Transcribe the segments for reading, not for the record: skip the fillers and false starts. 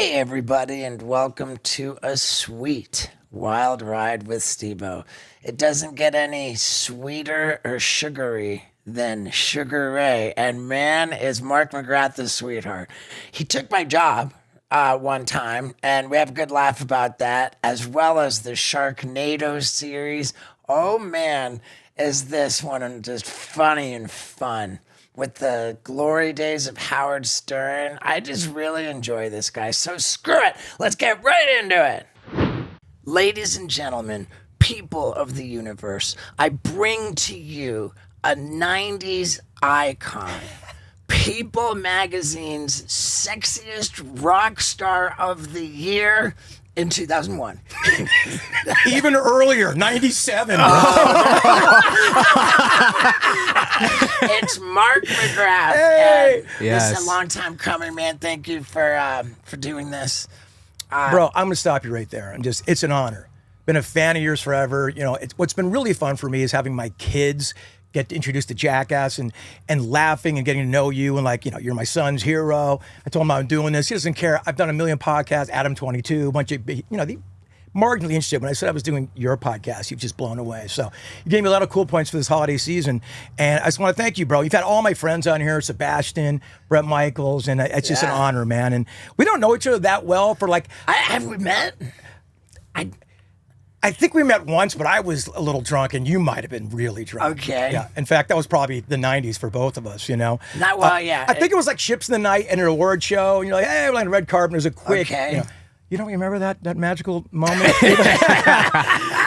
Hey, everybody, and welcome to a sweet wild ride with Steve-O. It doesn't get any sweeter or sugary than Sugar Ray. And man, is Mark McGrath a sweetheart. He took my job one time, and we have a good laugh about that, as well as the Sharknado series. Oh, man, is this one just funny and fun. With the glory days of Howard Stern, I just really enjoy this guy. So screw it. Let's get right into it. Ladies and gentlemen, people of the universe, I bring to you a 90s icon. People Magazine's sexiest rock star of the year in 2001. Even earlier, 97. It's Mark McGrath. Hey! This is a long time coming, man. Thank you for doing this. Bro, I'm going to stop you right there. It's an honor. Been a fan of yours forever. You know, what's been really fun for me is having my kids get introduced to Jackass and laughing and getting to know you and you're my son's hero. I told him I'm doing this. He doesn't care. I've done a million podcasts, Adam 22, a bunch of, marginally interested. When I said I was doing your podcast, you've just blown away. So you gave me a lot of cool points for this holiday season. And I just want to thank you, bro. You've had all my friends on here, Sebastian, Brett Michaels, and it's just an honor, man. And we don't know each other that well for have we met? I think we met once, but I was a little drunk, and you might have been really drunk. Okay. Yeah. In fact, that was probably the 90s for both of us, Not well, yeah. I think it was like Ships in the Night and an award show, and you're like, hey, we're on the red carpet. There's a quick, Okay. You don't remember that magical moment?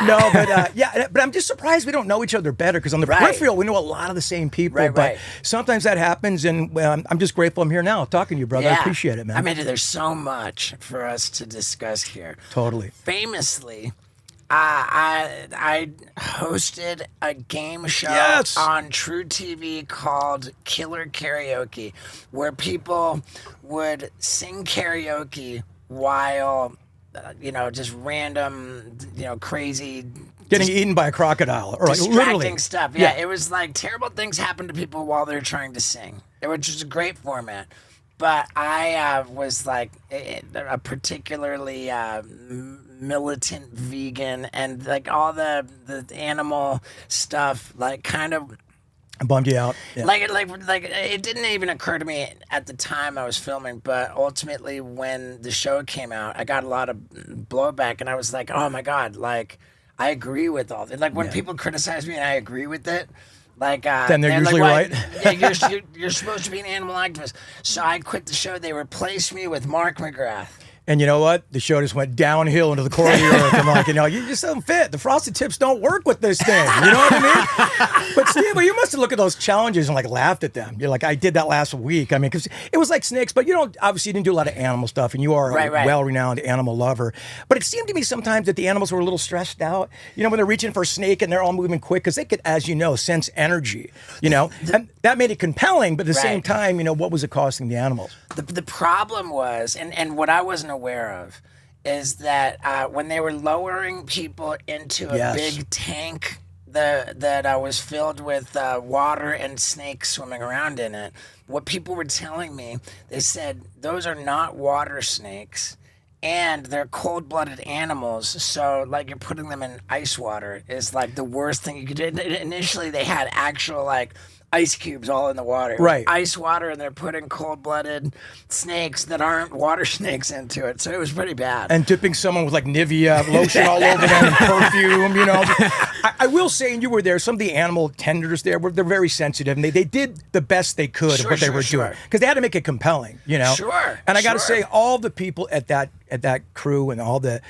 No, but I'm just surprised we don't know each other better, because on the peripheral, we know a lot of the same people, but sometimes that happens, and I'm just grateful I'm here now talking to you, brother. I appreciate it, man. I mean, there's so much for us to discuss here. Totally. Famously, I hosted a game show on True TV called Killer Karaoke, where people would sing karaoke while, just random, crazy... Getting eaten by a crocodile. Or distracting literally. stuff. Yeah, it was like terrible things happen to people while they're trying to sing. It was just a great format. But I was like a particularly militant vegan, and like all the animal stuff kind of bummed you out. Yeah. Like it didn't even occur to me at the time I was filming, but ultimately when the show came out, I got a lot of blowback, and I was like, oh my God, I agree with all this. When people criticize me and I agree with it, then they're usually right. Yeah, you're supposed to be an animal activist. So I quit the show. They replaced me with Mark McGrath. And you know what? The show just went downhill into the core of the earth. I'm you just don't fit. The Frosted Tips don't work with this thing. You know what I mean? But Steve, you must have looked at those challenges and laughed at them. You're like, I did that last week. I mean, because it was like snakes, but obviously you didn't do a lot of animal stuff, and you are a well-renowned animal lover. But it seemed to me sometimes that the animals were a little stressed out. When they're reaching for a snake and they're all moving quick, because they could, as you know, sense energy. And that made it compelling. But at the same time, what was it costing the animals? The problem was, and what I wasn't aware of, is that when they were lowering people into a big tank that was filled with water and snakes swimming around in it, what people were telling me, they said, those are not water snakes, and they're cold-blooded animals, so you're putting them in ice water is the worst thing you could do. Initially, they had actual ice cubes all in the water. Right. Ice water, and they're putting cold-blooded snakes that aren't water snakes into it. So it was pretty bad. And dipping someone with Nivea lotion all over them and perfume, I will say, and you were there, some of the animal tenders there, they're very sensitive, and they did the best they could of what they were doing. Because they had to make it compelling, Sure. And I got to say, all the people at that crew and all the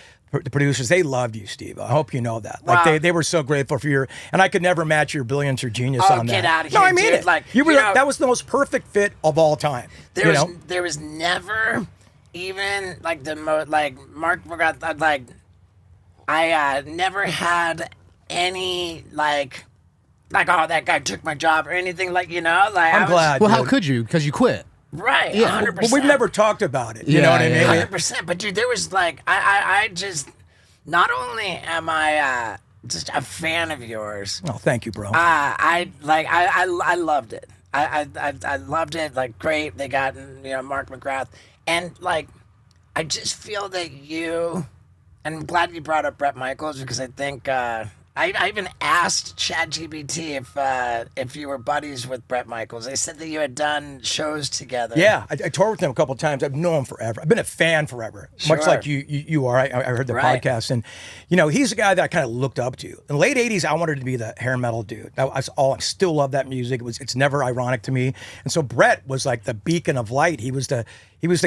producers, they loved you, Steve. I hope you know that. They were so grateful for your, and I could never match your brilliance or genius on that. Get out of here, no, I mean dude. it. That was the most perfect fit of all time. There was never even the most Mark McGrath. I never had any oh, that guy took my job or anything I'm glad. Well, how could you? Because you quit. Right, yeah, 100%. But we've never talked about it. You know what I mean? 100%. But dude, there was I just, not only am I just a fan of yours. Oh, thank you, bro. I loved it. I loved it. Great. They got Mark McGrath, and I just feel that and I'm glad you brought up Bret Michaels because I think I even asked ChatGPT if you were buddies with Bret Michaels. They said that you had done shows together. Yeah, I toured with him a couple of times. I've known him forever. I've been a fan forever, much like you are. I heard the podcast, and he's a guy that I kind of looked up to. In the late '80s, I wanted to be the hair metal dude. I still love that music. It's never ironic to me. And so Bret was like the beacon of light. He was the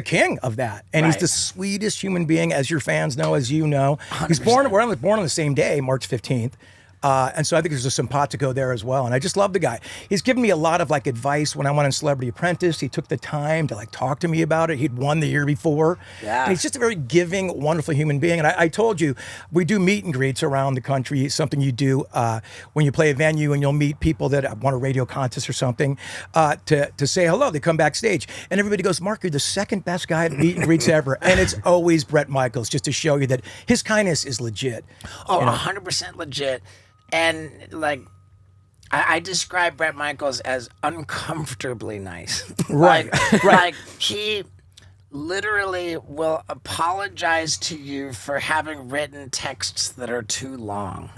king of that, and he's the sweetest human being, as your fans know, as you know. 100%. He's born on the same day, March 15th. And so I think there's a simpatico there as well. And I just love the guy. He's given me a lot of like advice when I went on Celebrity Apprentice. He took the time to like talk to me about it. He'd won the year before. Yeah. And he's just a very giving, wonderful human being. And I told you, we do meet and greets around the country. It's something you do when you play a venue and you'll meet people that won a radio contest or something to say hello. They come backstage and everybody goes, Mark, you're the second best guy at meet and greets ever. And it's always Bret Michaels, just to show you that his kindness is legit. Oh, 100% legit. And like, I describe Bret Michaels as uncomfortably nice. Right, right. Like he literally will apologize to you for having written texts that are too long.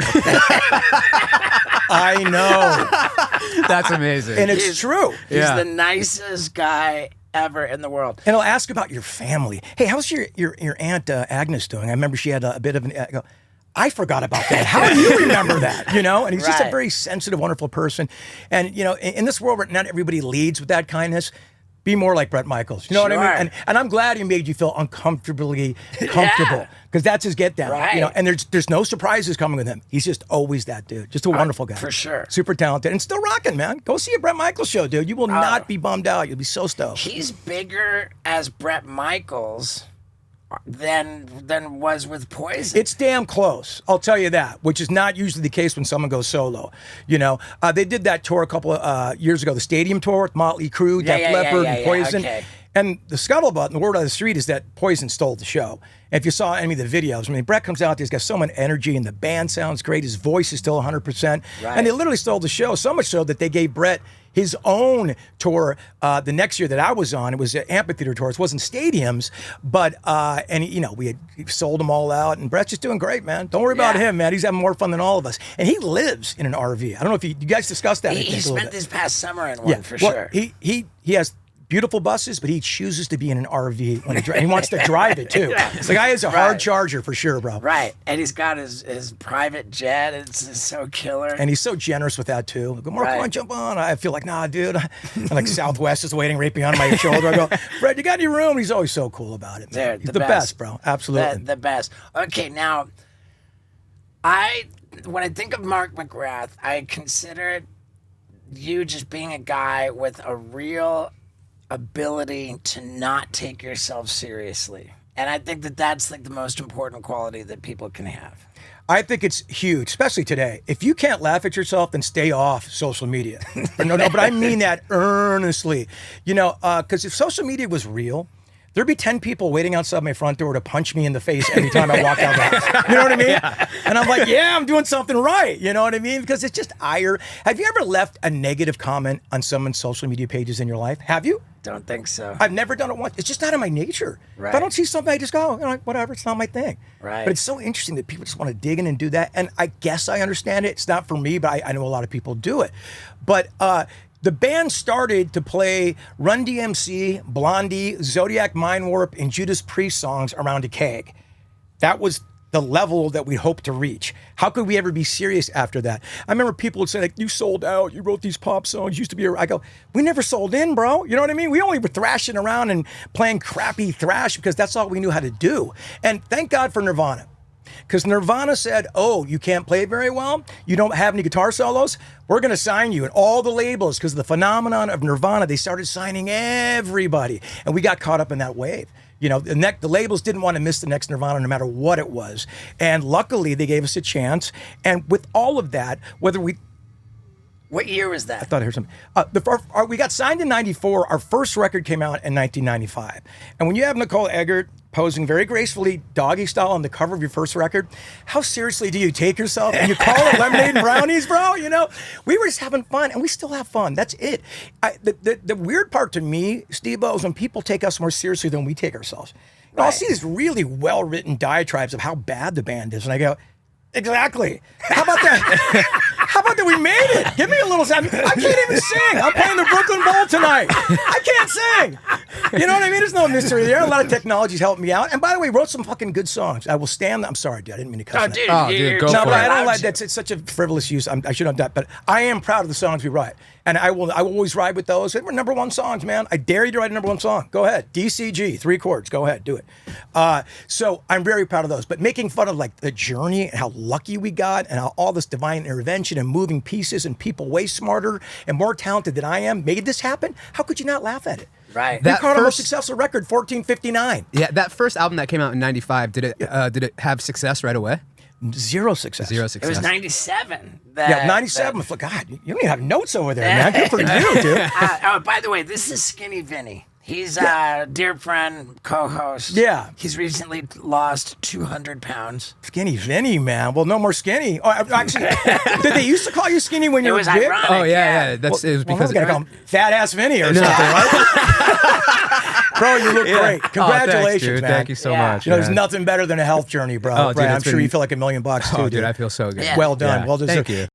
I know. That's amazing. And it's true. He's the nicest guy ever in the world. And I'll ask about your family. Hey, how's your Aunt Agnes doing? I remember she had a bit of an... I forgot about that. How do you remember that? And he's just a very sensitive, wonderful person. And, in this world where not everybody leads with that kindness, be more like Bret Michaels. You know what I mean? And I'm glad he made you feel uncomfortably comfortable because that's his get down. Right. And there's no surprises coming with him. He's just always that dude. Just a wonderful guy. For sure. Super talented and still rocking, man. Go see a Bret Michaels show, dude. You will not be bummed out. You'll be so stoked. He's bigger as Bret Michaels than was with Poison. It's damn close, I'll tell you that, which is not usually the case when someone goes solo. They did that tour a couple of years ago, the stadium tour with Motley Crue, Def Leppard, and Poison. Okay. And the scuttlebutt and the word on the street is that Poison stole the show. And if you saw any of the videos, Bret comes out, he's got so much energy, and the band sounds great. His voice is still 100%. Right. And they literally stole the show, so much so that they gave Bret his own tour the next year that I was on. It was an amphitheater tour. It wasn't stadiums, but we had sold them all out, and Bret's just doing great, man. Don't worry about him, man. He's having more fun than all of us. And he lives in an RV. I don't know if you guys discussed that. He spent this past summer in one, for sure. He has beautiful buses, but he chooses to be in an RV when he wants to drive it too. The guy is a hard charger for sure, bro. Right, and he's got his private jet. It's so killer, and he's so generous with that too. I go, Mark, come on, jump on. I feel like, nah, dude. And like Southwest is waiting right behind my shoulder. I go, Fred, you got any room? He's always so cool about it. Man. He's the best, bro. Absolutely, the best. Okay, now, when I think of Mark McGrath, I consider you just being a guy with a real ability to not take yourself seriously. And I think that that's like the most important quality that people can have. I think it's huge, especially today. If you can't laugh at yourself, then stay off social media. No, but I mean that earnestly. Because if social media was real, there'd be 10 people waiting outside my front door to punch me in the face every time I walk out the house. You know what I mean? Yeah. And I'm like, I'm doing something right. You know what I mean? Because it's just ire. Have you ever left a negative comment on someone's social media pages in your life? Have you? Don't think so. I've never done it once. It's just out of my nature. Right. If I don't see something, I just go, whatever, it's not my thing. Right. But it's so interesting that people just want to dig in and do that. And I guess I understand it. It's not for me, but I know a lot of people do it. But the band started to play Run DMC, Blondie, Zodiac Mind Warp, and Judas Priest songs around a keg. That was the level that we hoped to reach. How could we ever be serious after that? I remember people would say, like, you sold out, you wrote these pop songs, used to be I go, we never sold in, bro. You know what I mean? We only were thrashing around and playing crappy thrash because that's all we knew how to do. And thank God for Nirvana. Because Nirvana said, you can't play very well? You don't have any guitar solos? We're going to sign you. And all the labels, because of the phenomenon of Nirvana, they started signing everybody. And we got caught up in that wave. The labels didn't want to miss the next Nirvana no matter what it was. And luckily, they gave us a chance. And with all of that, What year was that? I thought I heard something. We got signed in 94. Our first record came out in 1995. And when you have Nicole Eggert posing very gracefully, doggy style, on the cover of your first record, how seriously do you take yourself? And you call it Lemonade and Brownies, bro? We were just having fun, and we still have fun. That's it. The weird part to me, Steve-O, is when people take us more seriously than we take ourselves. know, I'll see these really well-written diatribes of how bad the band is, and I go, exactly. How about that? How about that we made it? Give me a little something. I can't even sing. I'm playing the Brooklyn Bowl tonight. I can't sing. You know what I mean? There's no mystery there. A lot of technology's helped me out. And by the way, wrote some fucking good songs. I will stand. I'm sorry, dude. I didn't mean to cuss. Dude, Dude, go No, for but it. I don't like that. It's such a frivolous use. I shouldn't have done that. But I am proud of the songs we write. And I will always ride with those. We're number one songs, man. I dare you to write a number one song. Go ahead. DCG, 3 chords. Go ahead. Do it. So I'm very proud of those. But making fun of like the journey and how lucky we got and how all this divine intervention and moving pieces and people way smarter and more talented than I am made this happen, how could you not laugh at it? Right. We caught our most successful record, 1459. Yeah, that first album that came out in '95, did it have success right away? Zero success. Zero success. It was 97. Yeah, 97. God, you don't even have notes over there, man. Good for you, dude. Oh, by the way, this is Skinny Vinny. He's a dear friend, co-host. Yeah. He's recently lost 200 pounds. Skinny Vinny, man. Well, no more skinny. Oh, actually, did they used to call you skinny when you It were was big? ironic. Oh yeah. It was Well, because I gotta call him Fat Ass Vinny or something, right? Bro, you look great. Congratulations, thanks, dude. man. Thank you so Yeah. much. You know, there's man. nothing better than a health journey, bro. Oh, dude, Right, I'm it's sure been- you feel like $1 million too, Oh, dude. dude, I feel so good. Yeah. Well done. Yeah. Well deserved. Thank you.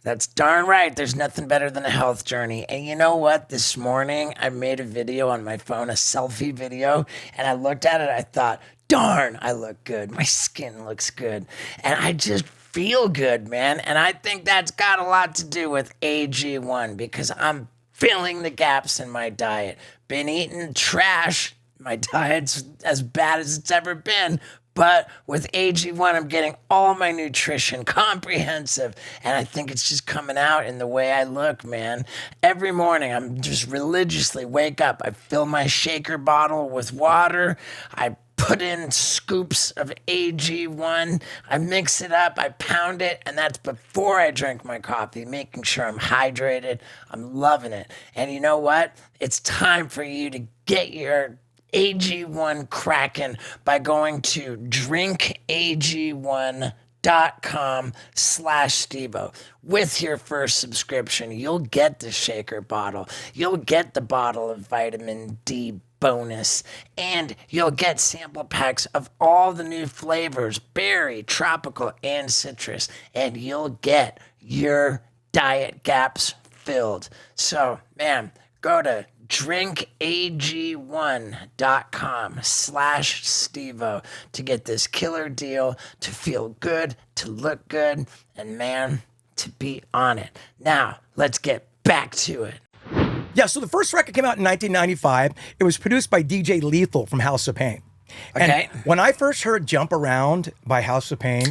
That's darn right. There's nothing better than a health journey. And you know what? This morning, I made a video on my phone, a selfie video, and I looked at it. I thought, darn, I look good. My skin looks good. And I just feel good, man. And I think that's got a lot to do with AG1 because I'm filling the gaps in my diet. Been eating trash. My diet's as bad as it's ever been. But with AG1, I'm getting all my nutrition, comprehensive. And I think it's just coming out in the way I look, man. Every morning, I'm just religiously wake up. I fill my shaker bottle with water. I put in scoops of AG1. I mix it up. I pound it. And that's before I drink my coffee, making sure I'm hydrated. I'm loving it. And you know what? It's time for you to get your AG1 cracking by going to drinkag1.com/Stevo. With your first subscription, you'll get the shaker bottle. You'll get the bottle of vitamin D bonus, and you'll get sample packs of all the new flavors, berry, tropical, and citrus, and you'll get your diet gaps filled. So, man, go to drinkag1.com/Stevo to get this killer deal, to feel good, to look good, and man, to be on it. Now, let's get back to it. Yeah, so the first record came out in 1995. It was produced by DJ Lethal from House of Pain. Okay. And when I first heard Jump Around by House of Pain,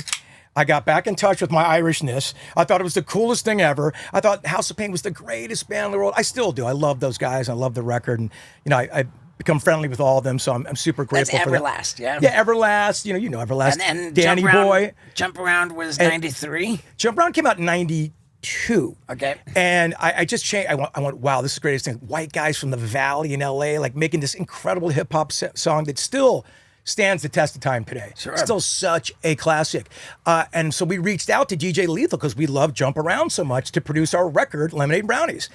I got back in touch with my Irishness. I thought it was the coolest thing ever. I thought House of Pain was the greatest band in the world. I still do. I love those guys. I love the record. And, you know, I become friendly with all of them, so I'm super grateful That's for that. Everlast, yeah? Yeah, Everlast. You know Everlast. And Danny Jump Around, Boy. Jump Around was 93. Jump Around came out in 92. Okay. And I just changed. I went, wow, this is the greatest thing. White guys from the Valley in LA, like making this incredible hip hop song that still stands the test of time today. Sure. Still such a classic. And so we reached out to DJ Lethal because we love Jump Around so much to produce our record, Lemonade Brownies.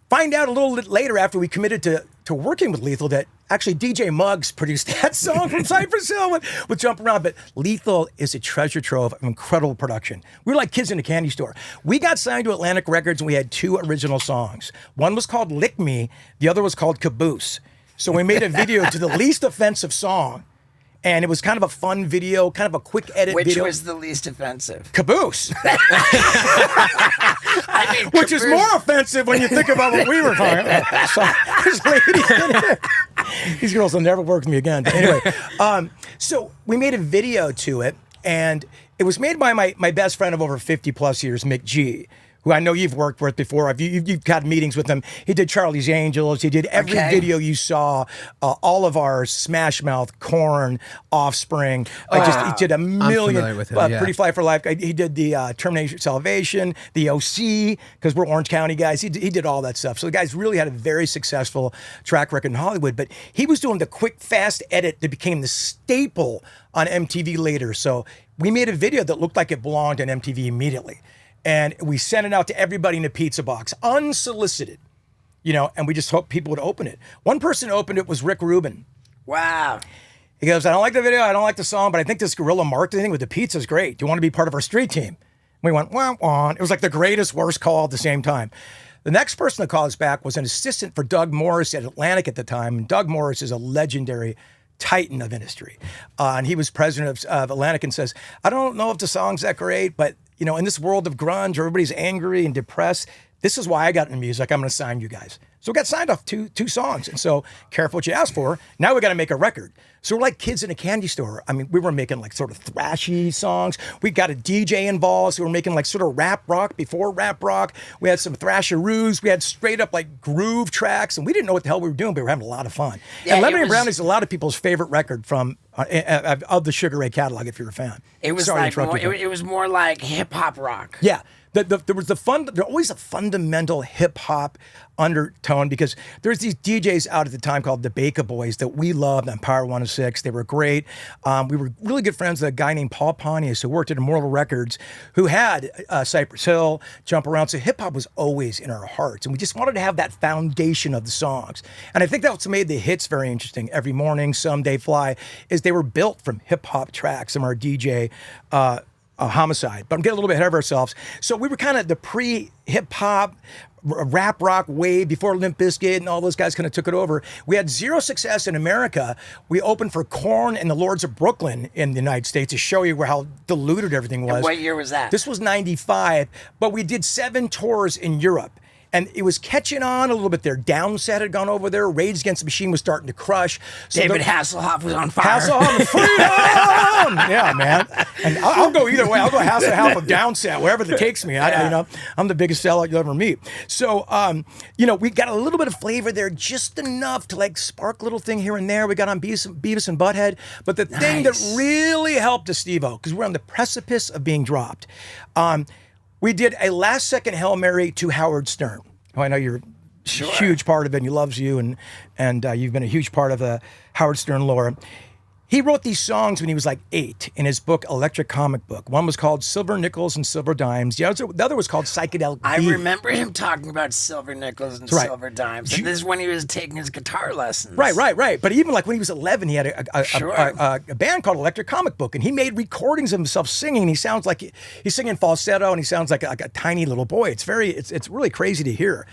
Find out a little bit later after we committed to working with Lethal that actually DJ Muggs produced that song from Cypress Hill with Jump Around. But Lethal is a treasure trove of incredible production. We were like kids in a candy store. We got signed to Atlantic Records and we had 2 original songs. One was called Lick Me, the other was called Caboose. So we made a video to the least offensive song. And it was kind of a fun video, kind of a quick edit Which video. was the least offensive? Caboose. I mean, Which is Caboose- more offensive when you think about what we were talking about. So, there's ladies in here. These girls will never work with me again. But anyway, so we made a video to it, and it was made by my best friend of over 50 plus years, Mick G, who I know you've worked with before. You've had meetings with him. He did Charlie's Angels. He did every Okay. video you saw, all of our Smash Mouth, Korn, Offspring. He did a million. familiar with him, yeah. Pretty Fly for Life. He did the Termination Salvation, the OC, because we're Orange County guys. He did all that stuff. So the guy's really had a very successful track record in Hollywood. But he was doing the quick, fast edit that became the staple on MTV later. So we made a video that looked like it belonged on MTV immediately. And we sent it out to everybody in a pizza box, unsolicited, and we just hoped people would open it. One person opened it was Rick Rubin. Wow. He goes, I don't like the video, I don't like the song, but I think this guerrilla marketing with the pizza is great. Do you want to be part of our street team? We went, wah, wah. It was like the greatest, worst call at the same time. The next person to call us back was an assistant for Doug Morris at Atlantic at the time. And Doug Morris is a legendary titan of industry. And he was president of Atlantic and says, I don't know if the song's that great, but you know, in this world of grunge, everybody's angry and depressed. This is why I got into music. I'm going to sign you guys. So we got signed off two songs. And so, careful what you ask for. Now we got to make a record. So we're like kids in a candy store. I mean, we were making like sort of thrashy songs. We got a DJ involved. So we were making like sort of rap rock before rap rock. We had some thrasheroos. We had straight up like groove tracks. And we didn't know what the hell we were doing, but we were having a lot of fun. Yeah, and Lemon and Brownie is a lot of people's favorite record from of the Sugar Ray catalog, if you're a fan. It was it was more like hip hop rock. Yeah. There was always a fundamental hip hop undertone because there's these DJs out at the time called the Baker Boys that we loved on Power 106. They were great. We were really good friends with a guy named Paul Pontius who worked at Immortal Records, who had Cypress Hill, Jump Around. So hip hop was always in our hearts, and we just wanted to have that foundation of the songs. And I think that's what made the hits very interesting. Every Morning, Someday Fly, is they were built from hip hop tracks from our DJ. Homicide, but I'm getting a little bit ahead of ourselves. So we were kind of the pre-hip hop rap rock wave before Limp Bizkit and all those guys kind of took it over. We had zero success in America. We opened for Korn and the Lords of Brooklyn in the United States to show you how diluted everything was. And what year was that? This was 95, but we did 7 tours in Europe. And it was catching on a little bit there. Downset had gone over there. Rage Against the Machine was starting to crush. So David Hasselhoff was on fire. Hasselhoff, freedom! Yeah, man. And I'll go either way. I'll go Hasselhoff or Downset, wherever it takes me. I'm the biggest sellout you'll ever meet. So, we got a little bit of flavor there, just enough to like spark a little thing here and there. We got on Beavis and Butthead. But the thing that really helped us, Steve-O, because we're on the precipice of being dropped, we did a last-second Hail Mary to Howard Stern, who I know you're a huge part of it, and he loves you, and you've been a huge part of the Howard Stern lore. He wrote these songs when he was like 8 in his book, Electric Comic Book. One was called Silver Nickels and Silver Dimes. The other was called Psychedelic I Beat. remember him talking about silver nickels and silver dimes. And this is when he was taking his guitar lessons. Right. But even like when he was 11, he had a band called Electric Comic Book, and he made recordings of himself singing. And he sounds like he's singing falsetto, and he sounds like a tiny little boy. It's really crazy to hear.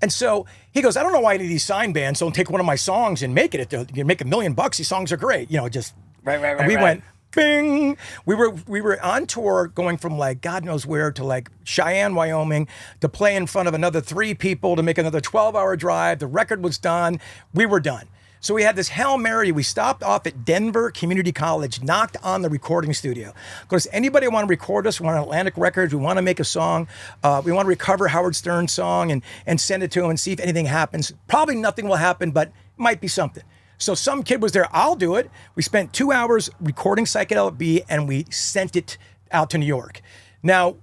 And so he goes, I don't know why any of these sign bands don't take one of my songs and make it. You can make $1 million. These songs are great. Just right. And we went, bing. We were on tour going from like God knows where to like Cheyenne, Wyoming, to play in front of another 3 people to make another 12-hour drive. The record was done. We were done. So we had this Hail Mary. We stopped off at Denver Community College, knocked on the recording studio. Goes, anybody want to record us? We want Atlantic Records. We want to make a song. We want to recover Howard Stern's song and send it to him and see if anything happens. Probably nothing will happen, but it might be something. So some kid was there. I'll do it. We spent 2 hours recording Psychedelic Beat, and we sent it out to New York. Now,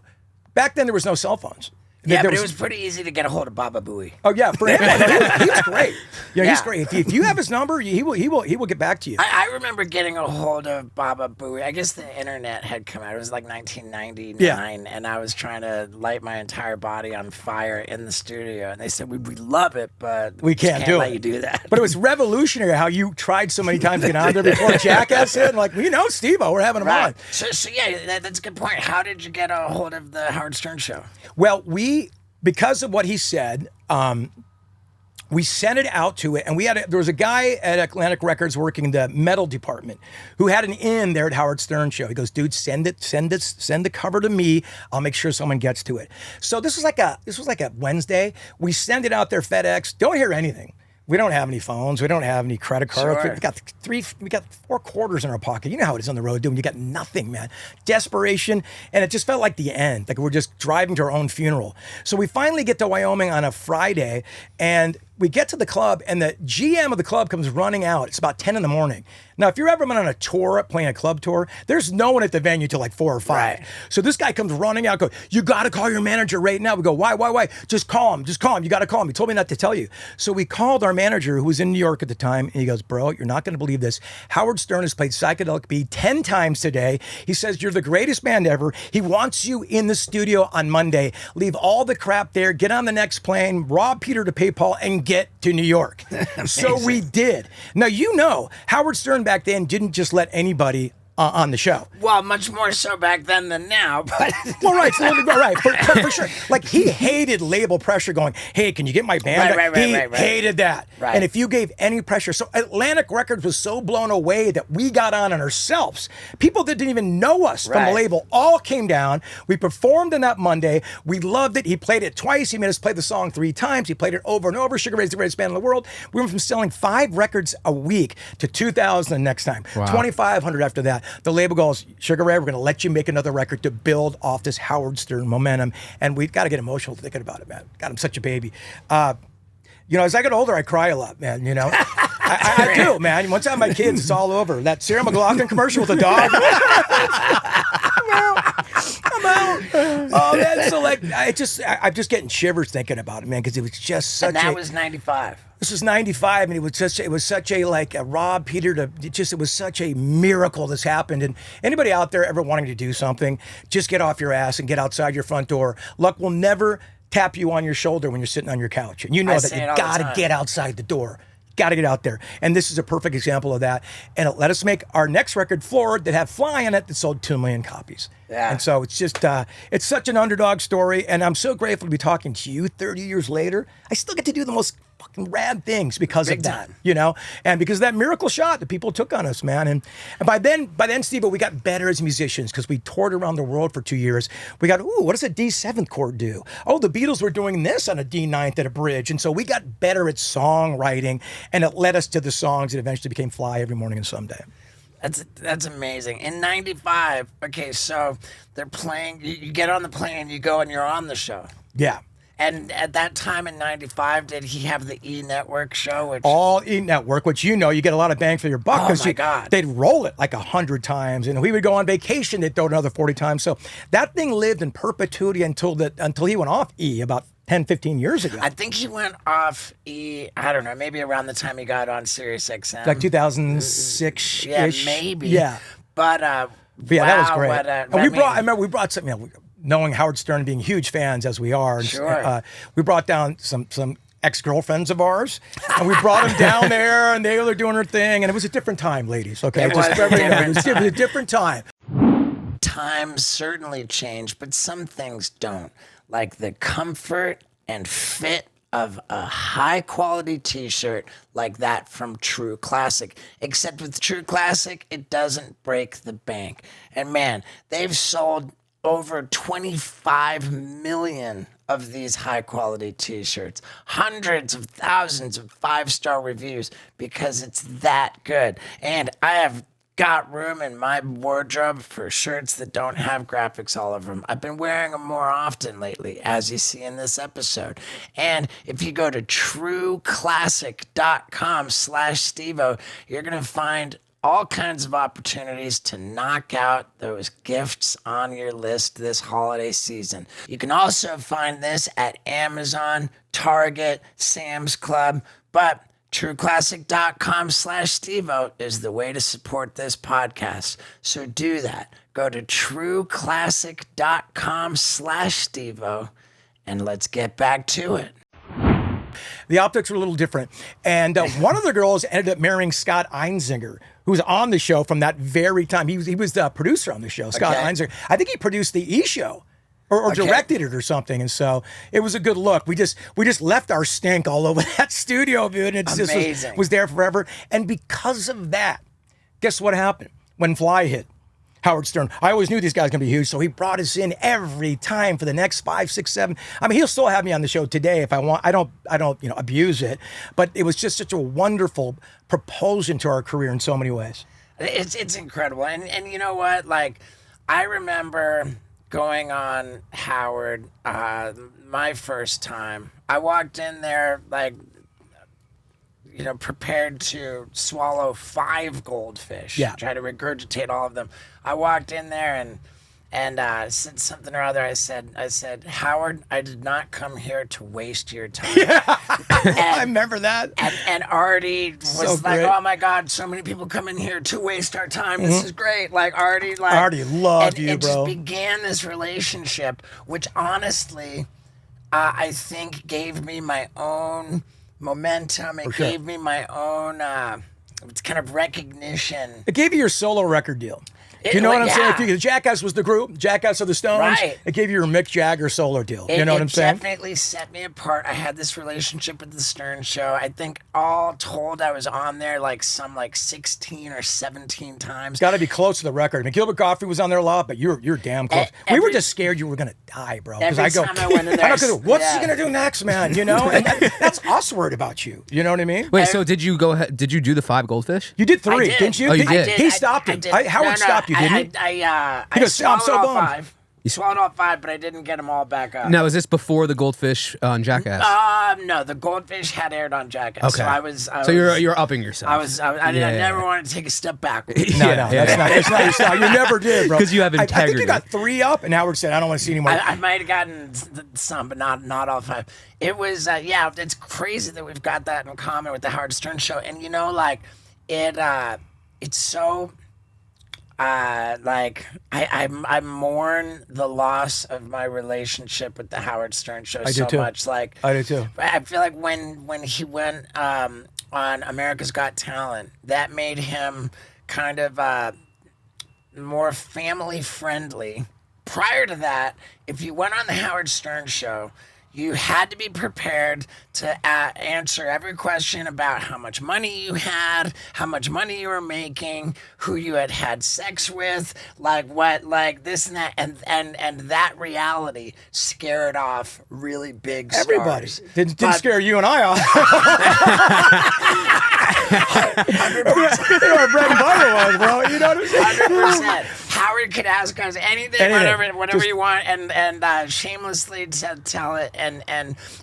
back then there was no cell phones. Yeah, but it was pretty easy to get a hold of Baba Booey. Oh yeah, for him, he was great. Yeah, he's great. If you have his number, he will get back to you. I remember getting a hold of Baba Booey. I guess the internet had come out. It was like 1999, and I was trying to light my entire body on fire in the studio, and they said we love it, but we can't let you do that. But it was revolutionary how you tried so many times to get on there before Jackass hit, and like we know Steve-O, we're having him on. So yeah, that's a good point. How did you get a hold of the Howard Stern show? Well, because of what he said, we sent it out to it, and there was a guy at Atlantic Records working in the metal department who had an in there at Howard Stern show. He goes, dude, send the cover to me. I'll make sure someone gets to it. So this was like a Wednesday. We send it out there, FedEx. Don't hear anything. We don't have any phones. We don't have any credit cards. Sure. We got 4 quarters in our pocket. You know how it is on the road, dude. You got nothing, man. Desperation. And it just felt like the end. Like we're just driving to our own funeral. So we finally get to Wyoming on a Friday, and we get to the club, and the GM of the club comes running out. It's about 10 in the morning. Now, if you've ever been on a tour, playing a club tour, there's no one at the venue till like 4 or 5. Right. So this guy comes running out, you got to call your manager right now. We go, why? Just call him. You got to call him. He told me not to tell you. So we called our manager, who was in New York at the time, and he goes, bro, you're not going to believe this. Howard Stern has played Psychedelic Beat 10 times today. He says, you're the greatest band ever. He wants you in the studio on Monday. Leave all the crap there. Get on the next plane. Rob Peter to PayPal and and get to New York. So we did. Now, Howard Stern back then didn't just let anybody on the show. Well, much more so back then than now, but... Well, right, for sure. Like, he hated label pressure going, hey, can you get my band? He hated that. Right. And if you gave any pressure... So Atlantic Records was so blown away that we got on ourselves. People that didn't even know us from the label all came down. We performed on that Monday. We loved it. He played it twice. He made us play the song 3 times. He played it over and over. Sugar Ray's the greatest band in the world. We went from selling 5 records a week to 2,000 the next time. Wow. 2,500 after that. The label goes, Sugar Ray, we're going to let you make another record to build off this Howard Stern momentum. And we've got to get emotional thinking about it, man. God, I'm such a baby. As I get older, I cry a lot, man, I do, man. Once I have my kids, it's all over. That Sarah McLachlan commercial with the dog. I'm out. Oh, man. So, I'm just getting shivers thinking about it, man, because it was just such And that was 95. This was 95, and it was such a Rob Peter it was such a miracle this happened. And anybody out there ever wanting to do something, just get off your ass and get outside your front door. Luck will never tap you on your shoulder when you're sitting on your couch. And you know that you got to get outside the door. Got to get out there. And this is a perfect example of that. And it let us make our next record, Floored, that had Fly on it, that sold 2 million copies. Yeah. And so it's just, it's such an underdog story. And I'm so grateful to be talking to you 30 years later. I still get to do the most fucking rad things because of that, and because of that miracle shot that people took on us, man. And by then, Steve, we got better as musicians because we toured around the world for 2 years. We got, what does a D7th chord do? Oh, the Beatles were doing this on a D9th at a bridge. And so we got better at songwriting, and it led us to the songs that eventually became Fly Every Morning and Someday. That's amazing. In 95, okay, so they're playing, you get on the plane, you go and you're on the show. Yeah. And at that time in 95, did he have the E! Network show? All E! Network, which you get a lot of bang for your buck. Oh, my God. They'd roll it like 100 times, and we would go on vacation, they'd throw it another 40 times. So that thing lived in perpetuity until he went off E! about 10, 15 years ago. I think he went off E! I don't know, maybe around the time he got on Sirius XM. Like 2006-ish. Yeah, maybe. Yeah. But, that was great. I remember we brought something, knowing Howard Stern, being huge fans as we are, we brought down some ex-girlfriends of ours, and we brought them down there, and they were doing their thing, and it was a different time, ladies. Okay, it was a different time. Times certainly change, but some things don't, like the comfort and fit of a high-quality T-shirt like that from True Classic. Except with True Classic, it doesn't break the bank. And man, they've sold over 25 million of these high-quality T-shirts. Hundreds of thousands of 5-star reviews because it's that good. And I have got room in my wardrobe for shirts that don't have graphics all over them. I've been wearing them more often lately, as you see in this episode. And if you go to trueclassic.com/Stevo, you're going to find all kinds of opportunities to knock out those gifts on your list this holiday season. You can also find this at Amazon, Target, Sam's Club, but trueclassic.com/Stevo is the way to support this podcast. So do that. Go to trueclassic.com/Stevo and let's get back to it. The optics were a little different. And one of the girls ended up marrying Scott Einziger, who was on the show from that very time. He was the producer on the show, Scott Einziger. I think he produced the E! Show or directed it or something. And so it was a good look. We just left our stink all over that studio, dude. And it just was there forever. And because of that, guess what happened when Fly hit? Howard Stern. I always knew these guys were going to be huge, so he brought us in every time for the next 5, 6, 7. I mean, he'll still have me on the show today if I want. I don't abuse it, but it was just such a wonderful propulsion to our career in so many ways. It's incredible, and you know what? Like, I remember going on Howard my first time. I walked in there prepared to swallow 5 goldfish. Yeah. Try to regurgitate all of them. I walked in there and said something or other. I said, Howard, I did not come here to waste your time. Yeah. I remember that. And Artie was great. Oh my God, so many people come in here to waste our time. Mm-hmm. This is great. Artie loved you, bro. It just began this relationship, which honestly, I think gave me my own momentum. It sure. gave me my own it's kind of recognition. It gave you your solo record deal. Do you know what I'm saying? If Jackass was the group, Jackass of the Stones. Right. It gave you your Mick Jagger solo deal. You know what I'm saying? It definitely set me apart. I had this relationship with the Stern Show. I think all told, I was on there like 16 or 17 times. Got to be close to the record. I mean, Gilbert Gottfried was on there a lot, but you're damn close. We were just scared you were gonna die, bro. Because I go, time I went in there, what's he gonna do next, man? You know, and that's us worried about you. You know what I mean? Wait, so did you go ahead? Did you do the 5 goldfish? You did 3, did. didn't you? Oh, you did. He stopped him. Howard stopped you, didn't he? I goes, "I'm swallowed so all bummed." 5. You swallowed all 5, but I didn't get them all back up. Now, is this before the goldfish on Jackass? No, the Goldfish had aired on Jackass. Okay. So I was. So you're upping yourself. I never wanted to take a step backwards. No, that's not your style. You never did, bro. 'Cause you have I think integrity. you got 3 up, and Howard said, "I don't want to see anymore." I might have gotten some, but not all 5. It was, it's crazy that we've got that in common with the Howard Stern Show, and like it's so. I mourn the loss of my relationship with the Howard Stern Show so too. much. Like I do too. I feel like when he went on America's Got Talent, that made him kind of more family friendly. Prior to that, if you went on the Howard Stern Show, you had to be prepared to answer every question about how much money you had, how much money you were making, who you had sex with, like this and that, and that reality scared off really big stars. Everybody didn't scare you and I off. You know what bread and butter was, bro. You know what I'm saying? 100%. Howard could ask us anything, whatever you want, and shamelessly tell it, and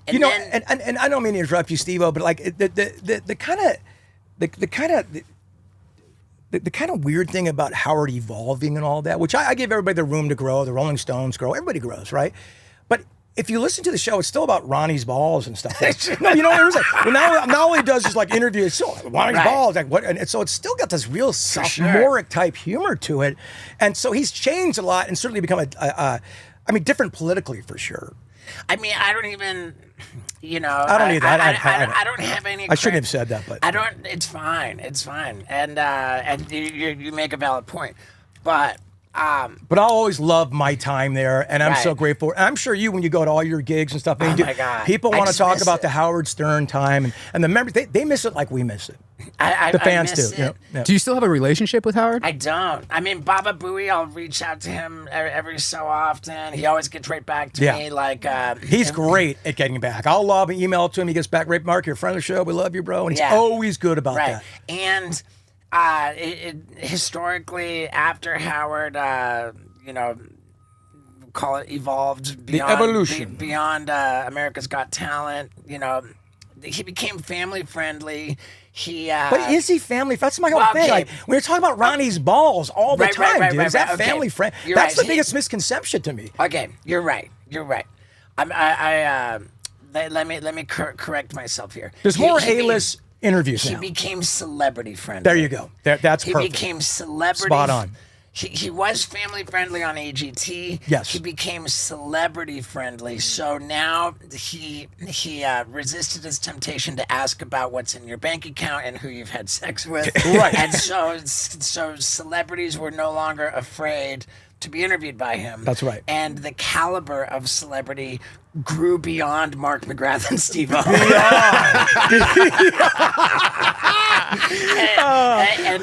you know, and I don't mean to interrupt you, Steve-O, but like the kind of weird thing about Howard evolving and all that, which I give everybody the room to grow, the Rolling Stones grow, everybody grows, right? But if you listen to the show, it's still about Ronnie's balls and stuff. No, you know what I'm saying? Well, now all he does is like interviews. So Ronnie's balls, like what? And so it's still got this real sophomoric type humor to it, and so he's changed a lot and certainly become different politically for sure. I mean, I don't even, I don't either. I don't have any. I shouldn't have said that, but I don't. It's fine. It's fine. And you make a valid point, but I'll always love my time there, and I'm so grateful. And I'm sure you, when you go to all your gigs and stuff, my God. People want to talk about the Howard Stern time, and the members they miss it like we miss it. The fans do. You know? Yeah. Do you still have a relationship with Howard? I don't. I mean, Baba Booey, I'll reach out to him every so often. He always gets right back to me. Like he's great at getting back. I'll lob an email to him. He gets back right. Mark, you're a friend of the show. We love you, bro. And he's always good about that. And historically, after Howard, call it evolved beyond the evolution beyond America's Got Talent. He became family friendly. But is he family? That's my whole thing. Like we were talking about Ronnie's balls all the time, dude. Is that family friend? That's the biggest misconception to me. Okay, you're right. Let me correct myself here. There's more A-list interviews now. He became celebrity friendly. There you go. That's perfect. He became celebrity. Spot on. He was family friendly on AGT. Yes. He became celebrity friendly. So now he resisted his temptation to ask about what's in your bank account and who you've had sex with. Right. And so celebrities were no longer afraid to be interviewed by him. That's right. And the caliber of celebrity grew beyond Mark McGrath and Steve-O.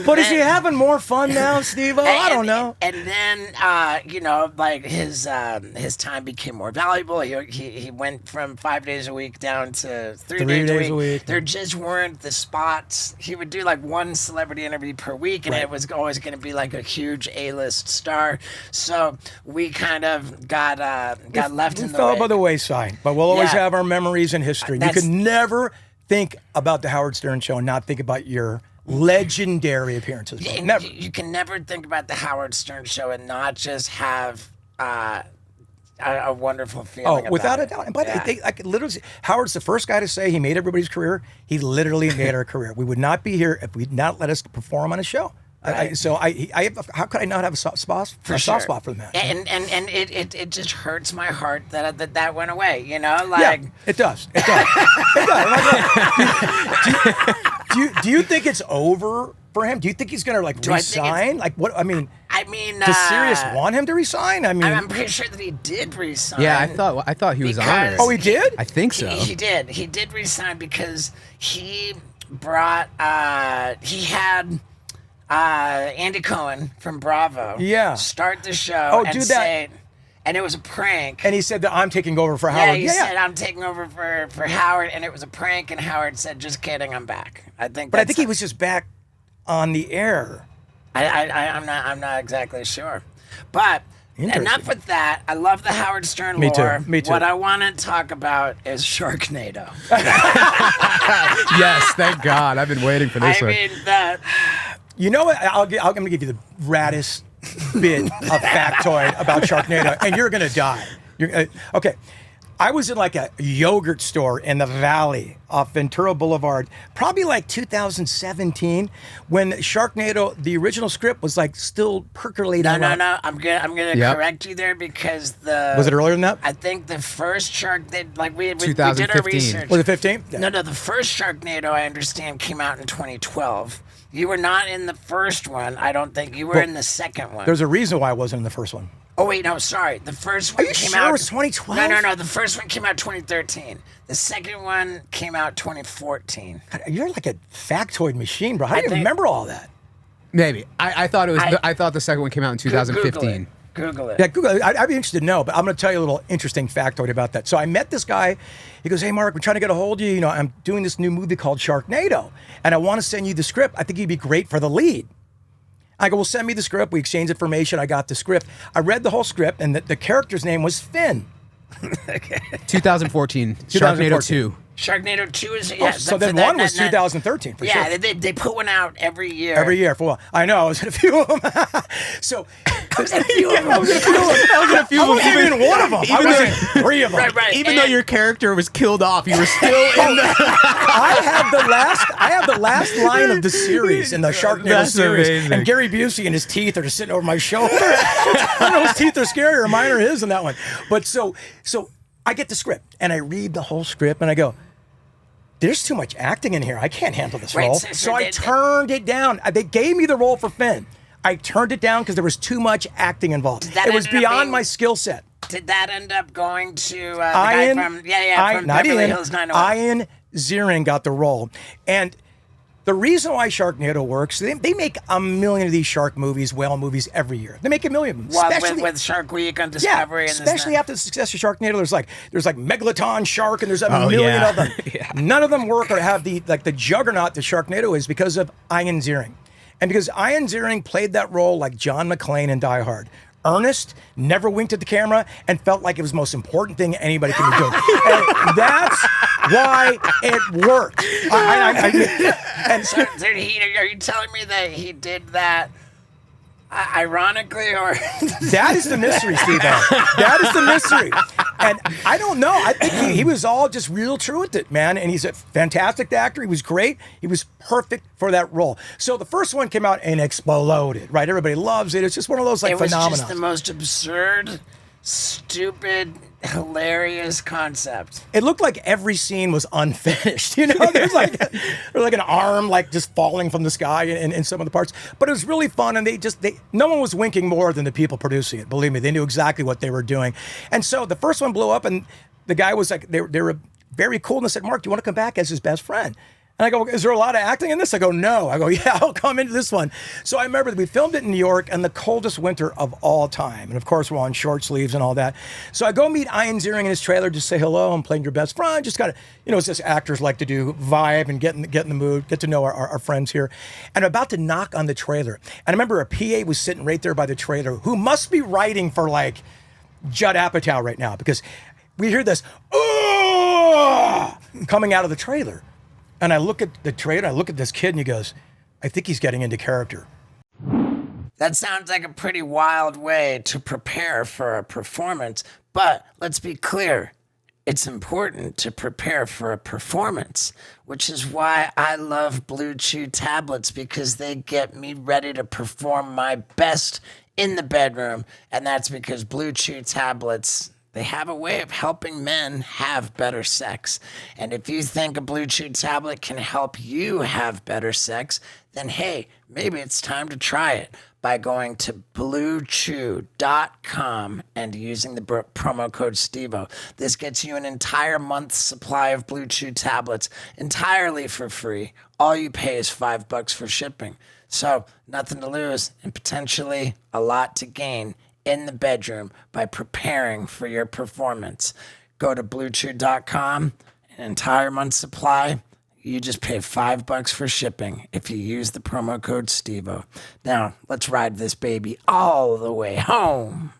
But is he having more fun now, Steve-O? I don't know. And then, like his time became more valuable. He went from 5 days a week down to 3 days a week. There just weren't the spots. He would do like one celebrity interview per week, and it was always going to be like a huge A-list star. So we kind of got left in the fell way. by the wayside, but we'll always have our memories and history. You can never think about the Howard Stern Show and not think about your legendary appearances. Never. You can never think about the Howard Stern Show and not just have a wonderful feeling. Oh, without a doubt. And by the way, I could literally say, Howard's the first guy to say he made everybody's career. He literally made our career. We would not be here if we'd not let us perform on a show. How could I not have a soft spot for spot for the man? And it just hurts my heart that went away. You know, like it does. It does. Do you think it's over for him? Do you think he's going to like resign? Like what? I mean, does Sirius want him to resign? I mean, I'm pretty sure that he did resign. Yeah, I thought he was honored. Oh, he did? I think so. He did. He did resign because he brought. He had Andy Cohen from Bravo. Yeah. Start the show. Oh, and do that. say, and it was a prank. And he said that I'm taking over for Howard. He said I'm taking over for Howard, and it was a prank. And Howard said, "Just kidding, I'm back." I think he was just back on the air. I'm not exactly sure, but enough with that. I love the Howard Stern lore. Me too. What I want to talk about is Sharknado. Yes, thank God. I've been waiting for this one. You know what? I'm going to give you the raddest bit of factoid about Sharknado, and you're going to die. Okay. I was in like a yogurt store in the Valley off Ventura Boulevard, probably like 2017, when Sharknado, the original script was like still percolating. No. I'm gonna correct you there because was it earlier than that? I think the first we did 2015. our research. Was it 15? Yeah. No, the first Sharknado I understand came out in 2012. You were not in the first one. I don't think you were in the second one. There's a reason why I wasn't in the first one. Oh, wait, no, sorry. The first one came out... Are you sure it was 2012? No. The first one came out 2013. The second one came out 2014. God, you're like a factoid machine, bro. How do you remember all that? Maybe. I thought it was. I thought the second one came out in 2015. Google it. Yeah, Google it. I'd be interested to know, but I'm going to tell you a little interesting factoid about that. So I met this guy. He goes, "Hey, Mark, we're trying to get a hold of you. You know, I'm doing this new movie called Sharknado, and I want to send you the script. I think you'd be great for the lead." I go, "Well, send me the script." We exchanged information. I got the script. I read the whole script, and the character's name was Finn. 2014. Sharknado 2. Sharknado 2 is... so then one was 2013, for sure. Yeah, they put one out every year. Every year. For a while. I know. I was in a few of them. So... I was in a few of them. I wasn't even in one of them. I was in 3 of them. Right. Even though your character was killed off, you were still in the... I have the last line of the series in the Sharknado series. Amazing. And Gary Busey and his teeth are just sitting over my shoulder. I don't know, his teeth are scarier. Mine or his in that one. But so I get the script and I read the whole script and I go, "There's too much acting in here. I can't handle this role." So I turned it down. They gave me the role for Finn. I turned it down because there was too much acting involved. It was beyond my skill set. Did that end up going to the guy from Beverly Hills 90210? Ian Ziering got the role. And the reason why Sharknado works, they make a million of these shark movies, whale movies every year. They make a million of them. Well, with Shark Week on Discovery. Yeah, especially after the success of Sharknado, there's like Megalodon Shark, and there's a million of them. Yeah. None of them work or have the juggernaut that Sharknado is because of Ian Ziering. And because Ian Ziering played that role like John McClane in Die Hard. Earnest, never winked at the camera, and felt like it was the most important thing anybody can be doing. And that's why it worked. So, are you telling me that he did that ironically, or that is the mystery, Steve? That is the mystery. And I don't know. I think he was all just real true with it, man. And he's a fantastic actor. He was great. He was perfect for that role. So the first one came out and exploded, right? Everybody loves it. It's just one of those phenomena. It was just the most absurd, stupid, hilarious concept. It looked like every scene was unfinished. You know, there's like an arm like just falling from the sky in some of the parts. But it was really fun, and no one was winking more than the people producing it. Believe me, they knew exactly what they were doing. And so the first one blew up, and the guy was like, they were very cool, and they said, "Mark, do you want to come back as his best friend?" And I go, "Is there a lot of acting in this?" I go, "No." I go, "Yeah, I'll come into this one." So I remember we filmed it in New York in the coldest winter of all time. And of course, we're on short sleeves and all that. So I go meet Ian Ziering in his trailer, just say hello. I'm playing your best friend. Just kind of, it's just actors like to do, vibe and get in the mood, get to know our friends here. And I'm about to knock on the trailer. And I remember a PA was sitting right there by the trailer who must be writing for like Judd Apatow right now, because we hear this, "Oh!" coming out of the trailer. And I look at the trailer, I look at this kid, and he goes, "I think he's getting into character." That sounds like a pretty wild way to prepare for a performance, but let's be clear. it's important to prepare for a performance, which is why I love BlueChew tablets, because they get me ready to perform my best in the bedroom. And that's because BlueChew tablets, they have a way of helping men have better sex. And if you think a BlueChew tablet can help you have better sex, then hey, maybe it's time to try it by going to BlueChew.com and using the promo code STEVO. This gets you an entire month's supply of BlueChew tablets entirely for free. All you pay is $5 for shipping. So nothing to lose and potentially a lot to gain in the bedroom by preparing for your performance. Go to BlueChew.com, an entire month's supply. You just pay $5 for shipping if you use the promo code STEVO. Now, let's ride this baby all the way home.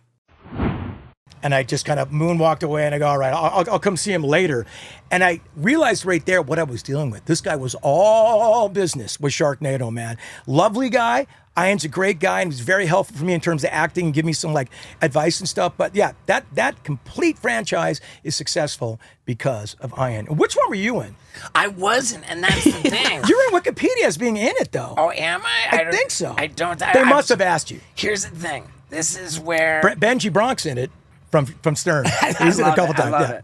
And I just kind of moonwalked away and I go, all right, I'll come see him later. And I realized right there what I was dealing with. This guy was all business with Sharknado, man. Lovely guy. Ian's a great guy and was very helpful for me in terms of acting and give me some like advice and stuff. But yeah, that complete franchise is successful because of Ian. Which one were you in? I wasn't, and that's the thing. You're in Wikipedia as being in it, though. Oh, am I? I think so. I don't. They must have asked you. Here's the thing. This is where Benji Bronk's in it from Stern. He's in it a couple times. I love it.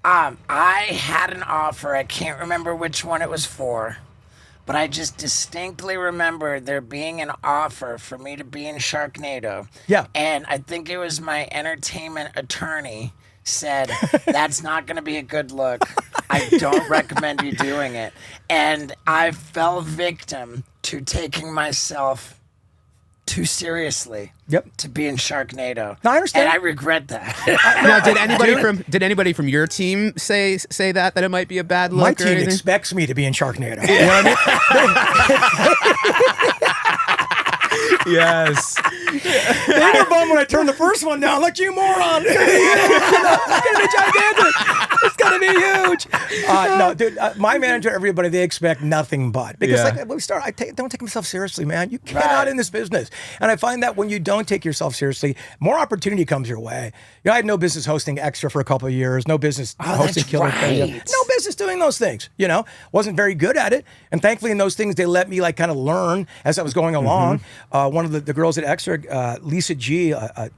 I had an offer. I can't remember which one it was for, but I just distinctly remember there being an offer for me to be in Sharknado. Yeah. And I think it was my entertainment attorney said, that's not going to be a good look. I don't recommend you doing it. And I fell victim to taking myself too seriously. Yep. To be in Sharknado. No, I understand. And I regret that. Now, did anybody from your team say that it might be a bad look? My or team anything? expects me to be in Sharknado. You know what I mean? Yes. They were bummed when I turned the first one down. Like, you moron. It's going to be gigantic. It's going to be huge. No, dude, my manager, everybody, they expect nothing but. Because like when we start, don't take myself seriously, man. You cannot in this business. And I find that when you don't take yourself seriously, more opportunity comes your way. You know, I had no business hosting Extra for a couple of years. No business hosting Killer Karaoke. No business doing those things, you know. Wasn't very good at it. And thankfully in those things, they let me like kind of learn as I was going along. One of the girls at Extra, Lisa G, a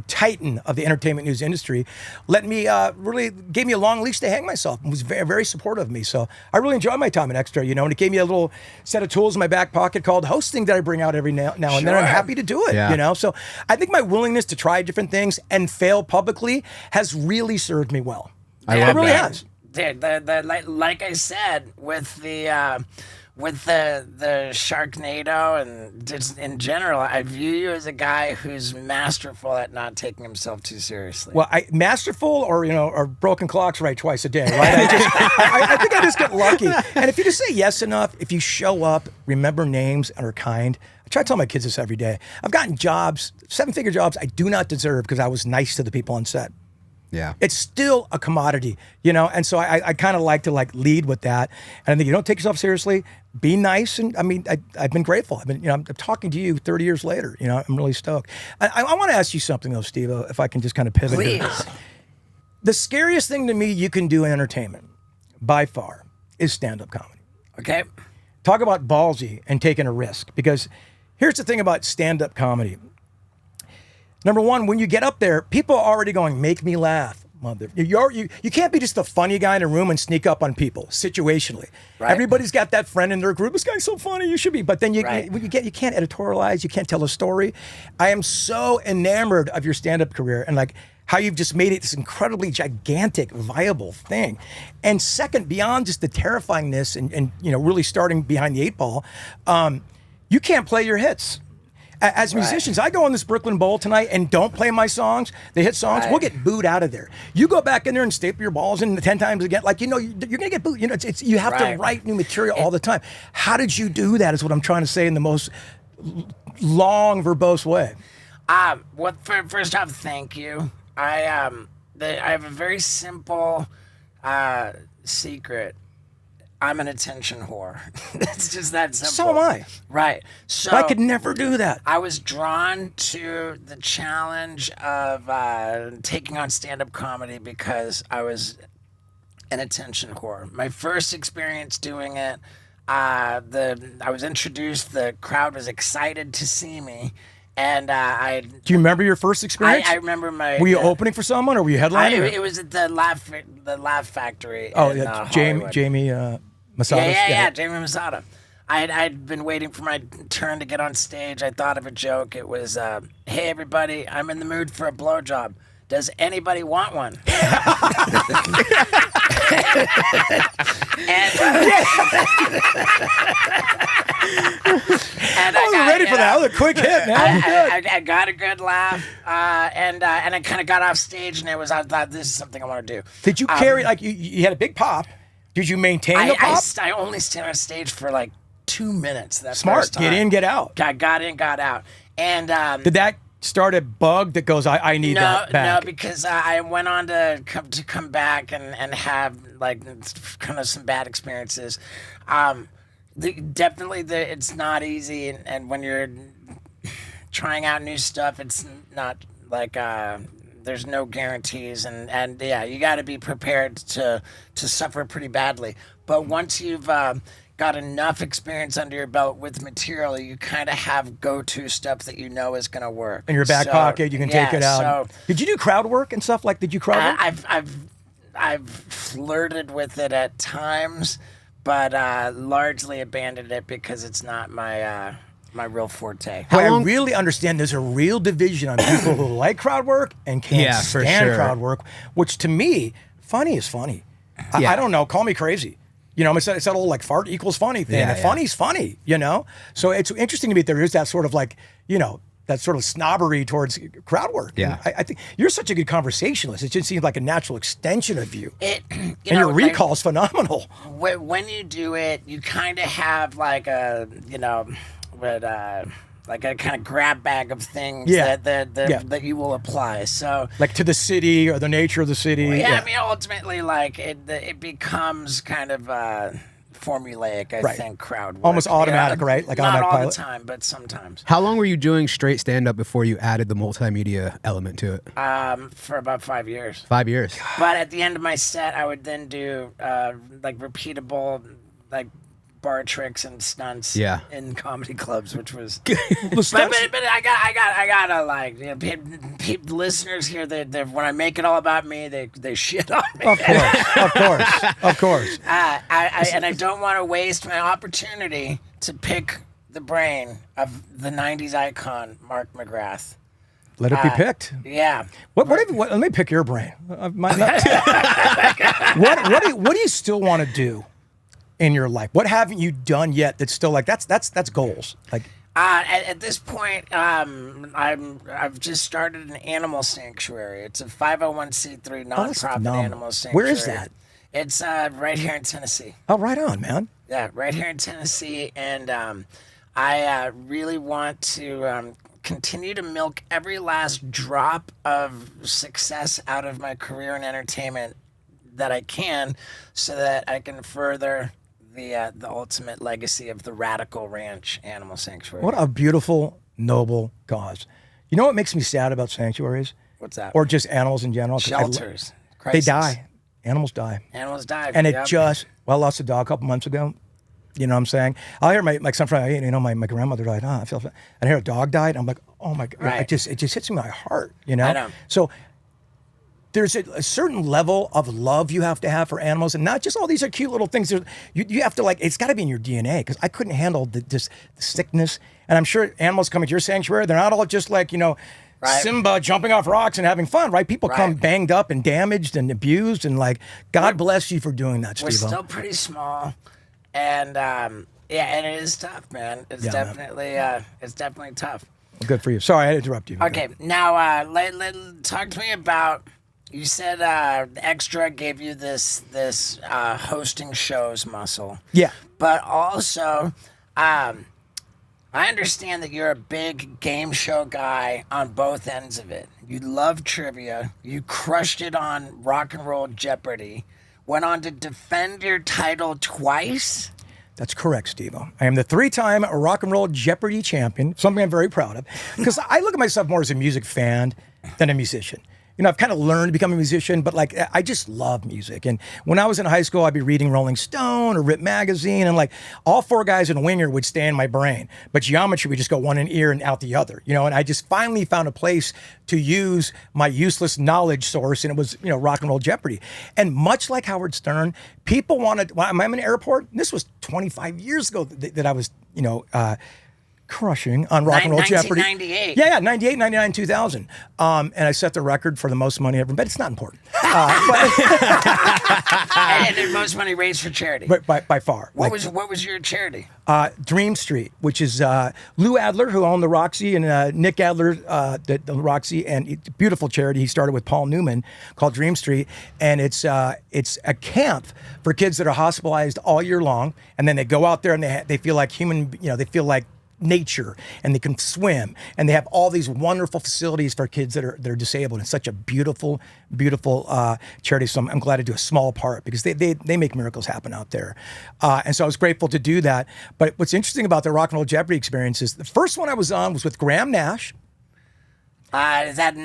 titan of the entertainment news industry, let me really gave me a long leash to hang myself and was very, very supportive of me. So I really enjoyed my time at Extra, you know, and it gave me a little set of tools in my back pocket called hosting that I bring out every now and then. I'm happy to do it, you know. So I think my willingness to try different things and fail publicly has really served me well. I love it really that. has. Dude, like I said, with the Sharknado and just in general, I view you as a guy who's masterful at not taking himself too seriously. Well, masterful or broken clocks right twice a day, right? I think I just get lucky. And if you just say yes enough, if you show up, remember names, and are kind. I try to tell my kids this every day. I've gotten jobs, 7-figure jobs I do not deserve because I was nice to the people on set. Yeah. It's still a commodity, you know? And so I kind of like to lead with that. And I think you don't take yourself seriously, be nice. And I mean, I've been grateful. I'm talking to you 30 years later, you know, I'm really stoked. I want to ask you something though, Steve, if I can just kind of pivot here. Please. The scariest thing to me you can do in entertainment by far is stand-up comedy. Okay. Talk about ballsy and taking a risk, because here's the thing about stand-up comedy. Number one, when you get up there, people are already going, make me laugh. You can't be just the funny guy in a room and sneak up on people situationally. Right. Everybody's got that friend in their group. This guy's so funny. You should be. But then you can't editorialize. You can't tell a story. I am so enamored of your stand-up career and like how you've just made it this incredibly gigantic, viable thing. And second, beyond just the terrifyingness and you know really starting behind the 8 ball, you can't play your hits. As musicians, I go on this Brooklyn Bowl tonight and don't play my songs, the hit songs, we'll get booed out of there. You go back in there and staple your balls in 10 times again, like, you know, you're going to get booed. You know, you have to write new material all the time. How did you do that is what I'm trying to say in the most long, verbose way. First off, thank you. I have a very simple secret. I'm an attention whore. It's just that simple. So am I. Right. So I could never do that. I was drawn to the challenge of taking on stand-up comedy because I was an attention whore. My first experience doing it, I was introduced. The crowd was excited to see me, and I. Do you remember your first experience? I remember my. Were you opening for someone, or were you headlining? It was at the Laugh Factory. Oh, in, yeah, Jamie Masada. Yeah, Jamie Masada. I'd been waiting for my turn to get on stage. I thought of a joke. It was, hey, everybody, I'm in the mood for a blowjob. Does anybody want one? And I was ready for that. That was a quick hit, man. I got a good laugh, and I kind of got off stage, and I thought this is something I want to do. Did you carry, like, you had a big pop? Did you maintain the pop? I only stayed on stage for like 2 minutes. That Smart. First time. Get in, get out. Got in, got out. And did that start a bug that goes, I need that back? No, because I went on to come back and have like kind of some bad experiences. Definitely, it's not easy, and when you're trying out new stuff, it's not like there's no guarantees, and yeah, you got to be prepared to suffer pretty badly. But once you've got enough experience under your belt with material, you kind of have go-to stuff that you know is going to work. In your back pocket, you can take it out. Did you do crowd work and stuff? Like, did you crowd work? I've flirted with it at times, but largely abandoned it because it's not my my real forte. I really understand there's a real division on people who like crowd work and can't stand crowd work, which to me, funny is funny. I don't know, call me crazy. You know, it's that old like fart equals funny thing. And funny's funny, you know? So it's interesting to me that there is that sort of like, you know, that sort of snobbery towards crowd work. Yeah. I think you're such a good conversationalist. It just seems like a natural extension of you. Your recall is phenomenal. When you do it, you kind of have like a, you know, like a kind of grab bag of things that you will apply. So like to the city or the nature of the city. Well, I mean, ultimately, like it becomes kind of formulaic. I think crowd work. Almost automatic, right? Like not automatic all pilot. the time, but sometimes. How long were you doing straight stand-up before you added the multimedia element to it? For about 5 years. 5 years. But at the end of my set, I would then do like repeatable, like bar tricks and stunts in comedy clubs, which was but I gotta like, you know, listeners here, they when I make it all about me, they shit on me. Of course. And I don't want to waste my opportunity to pick the brain of the 90s icon Mark McGrath. Let it be picked. Yeah. What let me pick your brain. What do you still want to do in your life? What haven't you done yet that's still like that's goals? Like at this point, I've just started an animal sanctuary. It's a 501c3 nonprofit animal sanctuary. Where is that? It's right here in Tennessee. Oh, right on, man. Yeah, right here in Tennessee, and I really want to continue to milk every last drop of success out of my career in entertainment that I can, so that I can further the ultimate legacy of the Radical Ranch Animal Sanctuary. What a beautiful, noble cause. You know what makes me sad about sanctuaries? What's that? Or just animals in general? Shelters. They die. Animals die. Animals die. And I lost a dog a couple months ago. You know what I'm saying? I'll hear my some friend, you know, my grandmother died. I feel, and I hear a dog died. I'm like, oh my God. Right. It just hits me in my heart, you know? I know. So there's a certain level of love you have to have for animals, and not just, oh, these are cute little things. You have to, like, it's got to be in your DNA, because I couldn't handle the sickness. And I'm sure animals coming to your sanctuary, they're not all just like, you know, Simba jumping off rocks and having fun, right? People come banged up and damaged and abused, and like, God bless you for doing that, Steve. We're still pretty small, and and it is tough, man. It's definitely tough. Well, good for you. Sorry, I interrupted you. Okay, now talk to me about. You said Extra gave you this hosting shows muscle. Yeah. But also, I understand that you're a big game show guy on both ends of it. You love trivia. You crushed it on Rock and Roll Jeopardy. Went on to defend your title twice. That's correct, Steve-O. I am the 3-time Rock and Roll Jeopardy champion, something I'm very proud of, because I look at myself more as a music fan than a musician. I've kind of learned to become a musician, but like I just love music. And when I was in high school, I'd be reading Rolling Stone or Rip Magazine, and like all four guys in Winger would stay in my brain, but geometry would just go one in ear and out the other, and I just finally found a place to use my useless knowledge source, and it was, Rock and Roll Jeopardy. And much like Howard Stern, people wanted, when I'm in an airport, and this was 25 years ago that I was, crushing on Rock and Roll Jeopardy. 1998. Yeah, 98, 99, 2000. And I set the record for the most money ever, but it's not important. And the most money raised for charity. But by far. What was your charity? Dream Street, which is Lou Adler, who owned the Roxy, and Nick Adler, the Roxy, and it's a beautiful charity he started with Paul Newman called Dream Street. And it's a camp for kids that are hospitalized all year long. And then they go out there and they feel like they feel like nature, and they can swim, and they have all these wonderful facilities for kids that are disabled. It's such a beautiful charity. So I'm glad to do a small part, because they make miracles happen out there. And so I was grateful to do that. But what's interesting about the Rock and Roll Jeopardy experience is the first one I was on was with Graham Nash. Is that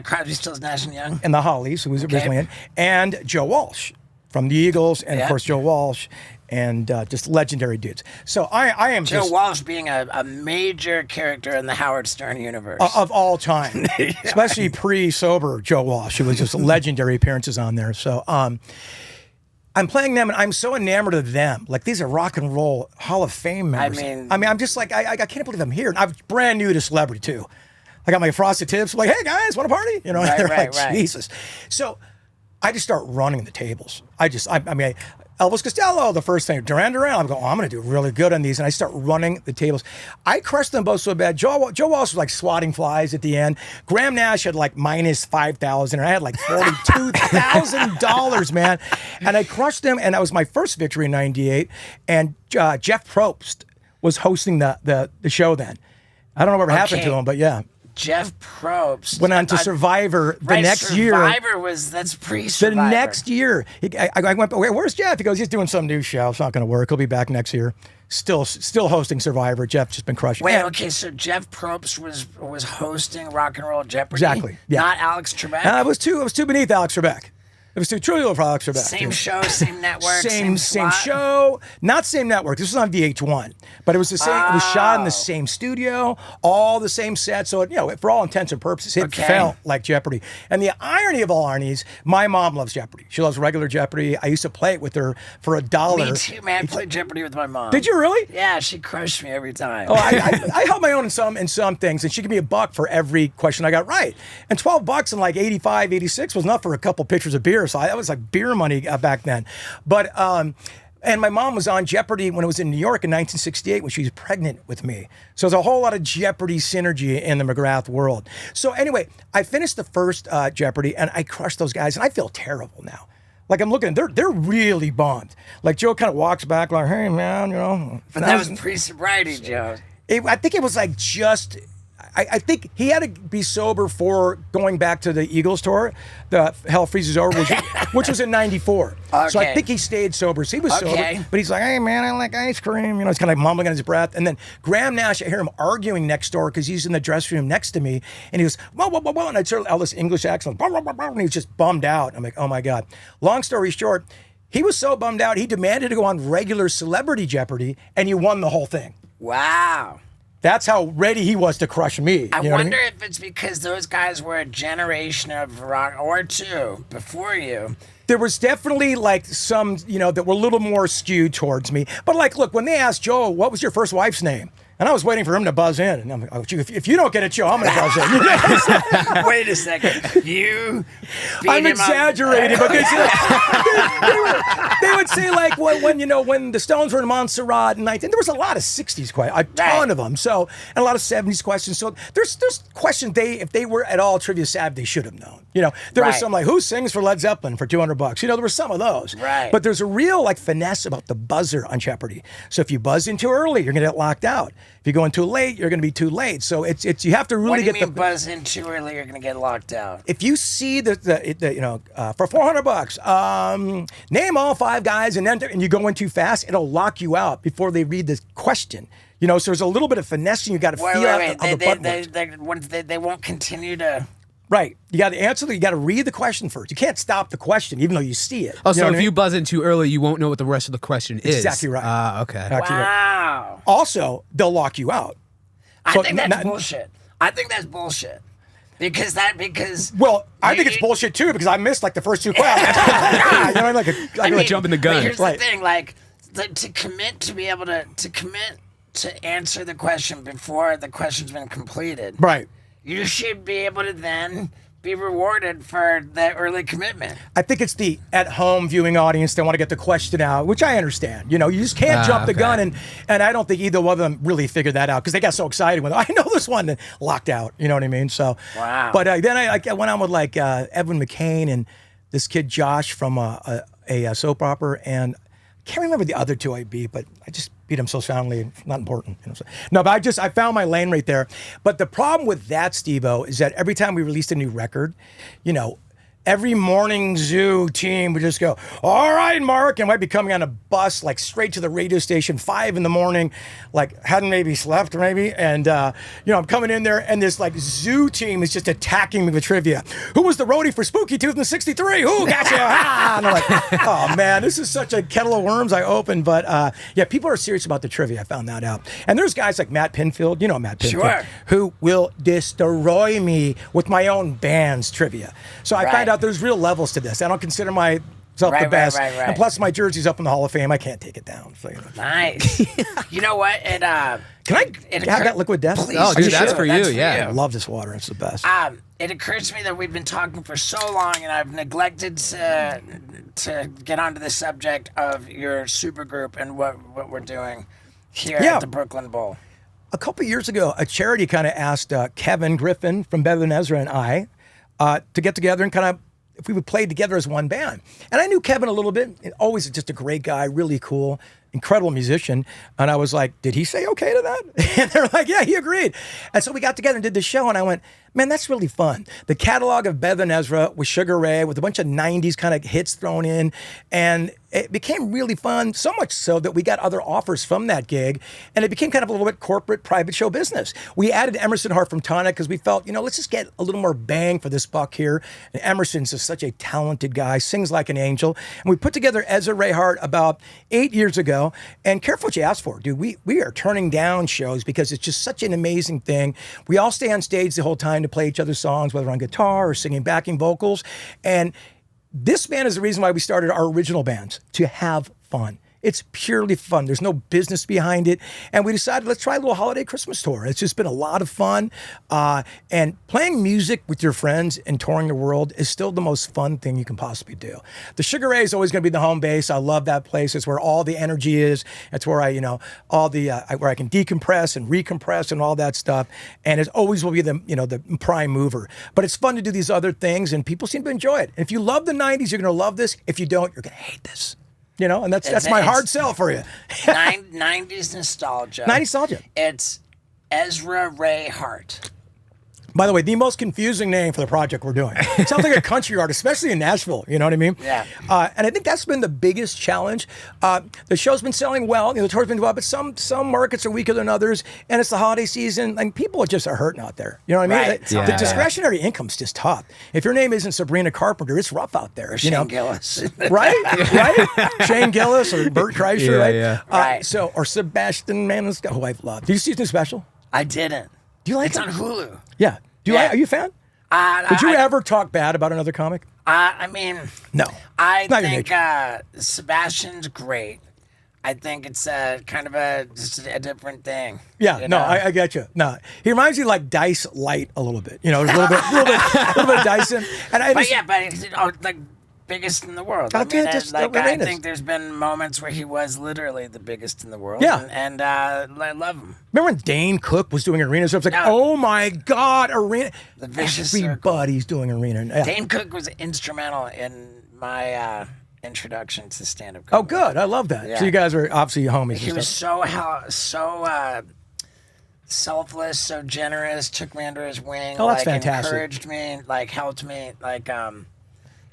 Crosby, Stills, Nash and Young? And the Hollies, who was originally in, and Joe Walsh from the Eagles, and of course Joe Walsh. And just legendary dudes. So I am Joe Walsh being a major character in the Howard Stern universe. Of all time. Especially pre-sober Joe Walsh, who was just legendary appearances on there. So I'm playing them, and I'm so enamored of them. Like, these are Rock and Roll Hall of Fame members. I mean, I'm just like, I can't believe I'm here. And I'm brand new to celebrity, too. I got my frosted tips. I'm like, hey, guys, want a party? Right. Jesus. So I just start running the tables. Elvis Costello, the first thing, Duran Duran. I'm going, I'm going to do really good on these. And I start running the tables. I crushed them both so bad. Joe Walsh was like swatting flies at the end. Graham Nash had like minus 5,000, and I had like $42,000, man. And I crushed them, and that was my first victory in 98. And Jeff Probst was hosting the show then. I don't know what happened to him, but yeah. Jeff Probst went on to Survivor the next year. That's pre-Survivor. The next year, I went, where's Jeff? He goes, he's doing some new show. It's not going to work. He'll be back next year. Still hosting Survivor. Jeff's just been crushing. Wait, okay, so Jeff Probst was hosting Rock and Roll Jeopardy. Exactly. Yeah. Not Alex Trebek. It was too beneath Alex Trebek. It was too truly for Alex Trebek. Same show, same network, same show. Not same network. This was on VH1, but it was the same. It was shot in the same studio, all the same sets. So for all intents and purposes, it felt like Jeopardy. And the irony of all ironies, my mom loves Jeopardy. She loves regular Jeopardy. I used to play it with her for $1. Me too, man. I played Jeopardy with my mom. Did you really? Yeah, she crushed me every time. Oh, I held my own in some things, and she gave me $1 for every question I got right. And $12 in like 85, 86 was enough for a couple pitchers of beer. So that was like beer money back then. But and my mom was on Jeopardy when it was in New York in 1968 when she was pregnant with me. So there's a whole lot of Jeopardy synergy in the McGrath world. So anyway, I finished the first Jeopardy, and I crushed those guys, and I feel terrible now. Like, I'm looking, they're really bummed. Like, Joe kind of walks back like, hey, man, But that was pre-sobriety, Joe. I think it was like just... I think he had to be sober for going back to the Eagles tour, the Hell Freezes Over, which was in 94. Okay. So I think he stayed sober. So he was sober, but he's like, hey, man, I like ice cream. He's kind of like mumbling under his breath. And then Graham Nash, I hear him arguing next door because he's in the dressing room next to me. And he goes, whoa, whoa, whoa, whoa. And I heard all this English accent, and he was just bummed out. I'm like, oh, my God. Long story short, he was so bummed out, he demanded to go on regular Celebrity Jeopardy, and you won the whole thing. Wow. That's how ready he was to crush me. I wonder if it's because those guys were a generation of rock or two before you. There was definitely like some, that were a little more skewed towards me. But like, look, when they asked Joe, what was your first wife's name? And I was waiting for him to buzz in. And I'm like, oh, if you don't get it, Joe, I'm going to buzz in. Wait a second. You I'm exaggerating because they would say like when the Stones were in Montserrat and there was a lot of 60s questions, a ton of them. So, and a lot of 70s questions. So there's questions if they were at all trivia savvy, they should have known. There was some like, who sings for Led Zeppelin for $200? There were some of those. Right. But there's a real like finesse about the buzzer on Jeopardy. So if you buzz in too early, you're going to get locked out. If you go in too late, you're going to be too late. So it's you have to really get the buzz in too early. You're going to get locked out. If you see for $400, name all 5 guys and you go in too fast, it'll lock you out before they read the question. So there's a little bit of finessing you got to feel out of the butt. They won't continue to Right. You got to answer. You got to read the question first. You can't stop the question, even though you see it. Oh, You know so what if I mean? you buzz in too early, you won't know what the rest of the question is. Exactly right. Okay. Exactly right. Wow. Also, they'll lock you out. I So, think that's n- bullshit. I think that's bullshit. Because Well, I you- think it's bullshit too because I missed like the first two questions. You know, like I mean, jumping the but gun. here's Right. the thing, like to commit to be able to commit to answer the question before the question's been completed. right. You should be able to then be rewarded for that early commitment. I think it's the at-home viewing audience that want to get the question out, which I understand. You know, you just can't jump the okay. gun, and I don't think either one of them really figured that out because they got so excited when I know this one and locked out. You know what I mean? So, Wow. But then I went on with like Evan McCain and this kid Josh from a soap opera, and I can't remember the other two I beat, but I just beat him so soundly. Not important. You know, so. No, but I found my lane right there. But the problem with that, Steve-O, is that every time we released a new record, you know, every morning zoo team would just go, all right, Mark, and I'd be coming on a bus like straight to the radio station, 5 a.m, like hadn't maybe slept or maybe, and you know, I'm coming in there and this like zoo team is just attacking me with trivia. Who was the roadie for Spooky Tooth in '63? Who got you? Ah! And I'm like, oh man, this is such a kettle of worms I opened. But yeah, people are serious about the trivia. I found that out. And there's guys like Matt Pinfield, you know Matt Pinfield, Sure. who will destroy me with my own band's trivia. So I Right. find out there's real levels to this. I don't consider myself the Right, best. right. And plus my jersey's up in the Hall of Fame. I can't take it down. So, you know. Nice. You know what? Can Can I have that liquid death? Please, Oh, dude, you that's should. for you, yeah. I love this water. It's the best. It occurs to me that we've been talking for so long, and I've neglected to get onto the subject of your supergroup and what we're doing here Yeah. at the Brooklyn Bowl. A couple of years ago, a charity kind of asked Kevin Griffin from Better Than Ezra and I to get together and kind of if we would play together as one band. And I knew Kevin a little bit. Always just a great guy, really cool, incredible musician. And I was like, did he say okay to that? And they're like, yeah, he agreed. And so we got together and did the show. And I went, man, that's really fun. The catalog of Better Than Ezra with Sugar Ray, with a bunch of 90s kind of hits thrown in. And it became really fun, so much so that we got other offers from that gig. And it became kind of a little bit corporate, private show business. We added Emerson Hart from Tonic because we felt, you know, let's just get a little more bang for this buck here. And Emerson's just such a talented guy, sings like an angel. And we put together Ezra Ray Hart about 8 years ago. And careful what you ask for, dude. We are turning down shows because it's just such an amazing thing. We all stay on stage the whole time to play each other's songs, whether on guitar or singing backing vocals. And this band is the reason why we started our original bands, to have fun. It's purely fun. There's no business behind it. And we decided, let's try a little holiday Christmas tour. It's just been a lot of fun. And playing music with your friends and touring the world is still the most fun thing you can possibly do. The Sugar Ray is always going to be the home base. I love that place. It's where all the energy is. It's where where I can decompress and recompress and all that stuff. And it always will be the prime mover. But it's fun to do these other things, and people seem to enjoy it. And if you love the 90s, you're going to love this. If you don't, you're going to hate this. You know, and that's my hard sell for you. 90s nostalgia. 90s nostalgia. It's Ezra Ray Hart. By the way, the most confusing name for the project we're doing. It sounds like a country artist, especially in Nashville. You know what I mean? Yeah. And I think that's been the biggest challenge. The show's been selling well. The tour's been well, but some markets are weaker than others. And it's the holiday season, and people just are hurting out there. You know what I mean? Right. The discretionary income's just tough. If your name isn't Sabrina Carpenter, it's rough out there. Or Shane Gillis. Right? Shane Gillis or Bert Kreischer, right? Yeah. Right. Or Sebastian Maniscalco, who I've loved. Did you see his new special? I didn't. Do you like It's it? on Hulu. Yeah. Are you a fan? Would you ever talk bad about another comic? I mean, No. I Not your think nature. Sebastian's great. I think it's kind of just a different thing. Yeah, you no, know? I get you. No, he reminds me like Dice Light a little bit. You know, there's a little bit of Dice in. And I But just, yeah, but it's, like biggest in the world. Oh, I mean, dude, just I outrageous. think there's been moments where he was literally the biggest in the world. Yeah. and I love him. remember when Dane Cook was doing arenas? I was like, No. oh my God, arena. The vicious circle. Everybody's doing arena. Yeah. Dane Cook was instrumental in my introduction to stand-up Oh, comedy. good. I love that. Yeah. So you guys are obviously homies. He and was stuff. so selfless, so generous. Took me under his wing. Oh, that's like, fantastic. Encouraged me, like helped me, like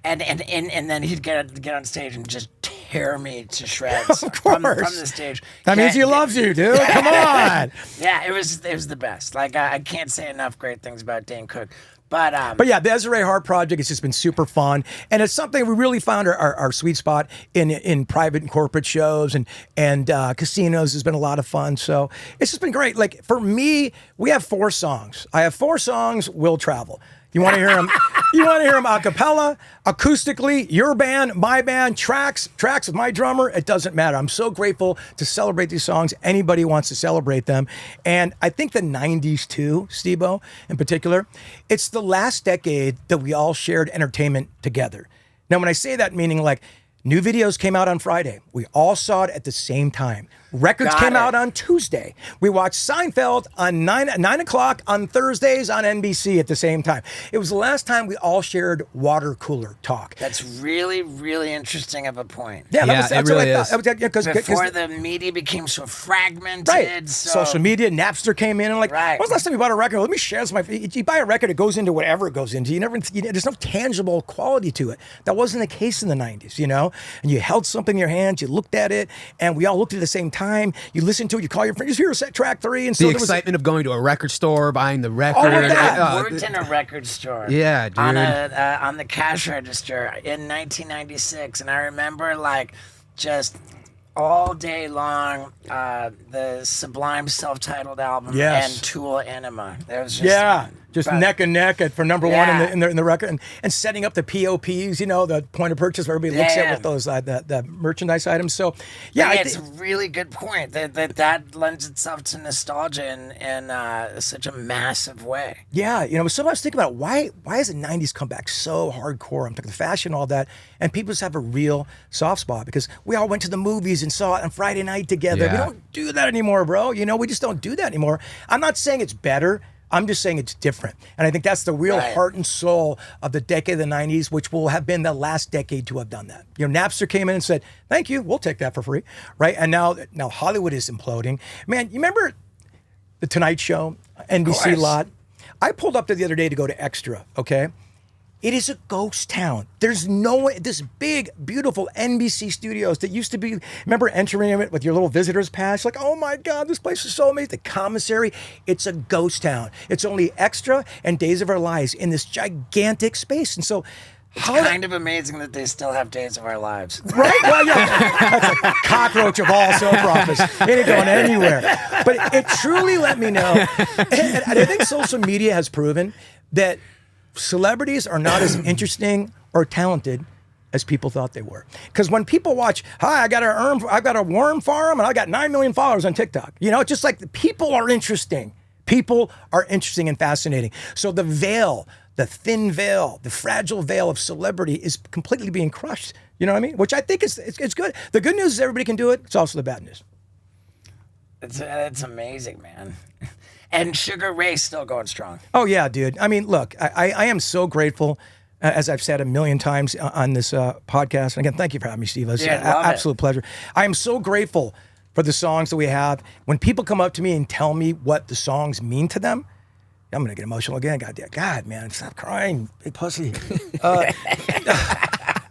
and then he'd get on stage and just tear me to shreds from the stage. That means he loves you, dude. Come on. Yeah, it was the best. Like I can't say enough great things about Dane Cook. But yeah, the Ezra Ray Hart project has just been super fun, and it's something we really found our sweet spot in private and corporate shows and casinos has been a lot of fun. So it's just been great. Like for me, we have 4 songs. I have 4 songs. Will travel. You want to hear them? You want to hear them a cappella, acoustically, your band, my band, tracks with my drummer. It doesn't matter. I'm so grateful to celebrate these songs. Anybody wants to celebrate them, and I think the '90s too, Steve-O, in particular. It's the last decade that we all shared entertainment together. Now, when I say that, meaning like new videos came out on Friday. We all saw it at the same time. Records came out on Tuesday. We watched Seinfeld on 9 o'clock on Thursdays on NBC at the same time. It was the last time we all shared water cooler talk. That's really, really interesting of a point. Yeah, that's it what really I thought. is. Before the media became so fragmented. Right. So, Social media, Napster came in and like, Right. when was the last time you bought a record? Let me share this. You buy a record, it goes into whatever it goes into. There's no tangible quality to it. That wasn't the case in the 90s, And you held something in your hands, you looked at it, and we all looked at it at the same time. You listen to it, you call your friend, just hear a set track 3. And so the excitement of going to a record store, buying the record. my God. I worked in a record store. Yeah, dude. On the cash register in 1996, and I remember like just all day long the Sublime self-titled album Yes. and Tool Enema. There was just neck and neck for number Yeah. one in the record, and setting up the POPs, the point of purchase where everybody looks at with those the merchandise items. So yeah, it's a really good point that lends itself to nostalgia in such a massive way. yeah, sometimes think about why has the 90s come back so hardcore? I'm talking the fashion, all that, and people just have a real soft spot because we all went to the movies and saw it on Friday night together. Yeah. We don't do that anymore, bro. We just don't do that anymore. I'm not saying it's better. I'm just saying it's different. And I think that's the real heart and soul of the decade of the 90s, which will have been the last decade to have done that. Napster came in and said, thank you, we'll take that for free, right? And now Hollywood is imploding. Man, you remember The Tonight Show, NBC lot? I pulled up there the other day to go to Extra, okay? It is a ghost town. There's this big, beautiful NBC studios that used to be, remember entering it with your little visitor's pass? Like, oh my God, this place is so amazing. The commissary, it's a ghost town. It's only Extra and Days of Our Lives in this gigantic space. And so, It's kind of amazing that they still have Days of Our Lives. Right? Well, yeah. That's a cockroach of all soap operas. It ain't going anywhere. But it truly let me know. And I think social media has proven that celebrities are not as interesting or talented as people thought they were. Because when people watch, hi, I got a worm farm and I got 9 million followers on TikTok. It's just like people are interesting. People are interesting and fascinating. So the veil, the thin veil, the fragile veil of celebrity is completely being crushed. You know what I mean? Which I think is good. The good news is everybody can do it. It's also the bad news. It's amazing, man. And Sugar Ray's still going strong. Oh, yeah, dude. I mean, look, I am so grateful, as I've said a million times on this podcast. And again, thank you for having me, Steve. It's an absolute pleasure. I am so grateful for the songs that we have. When people come up to me and tell me what the songs mean to them, I'm going to get emotional again. God, man, stop crying, big pussy. No,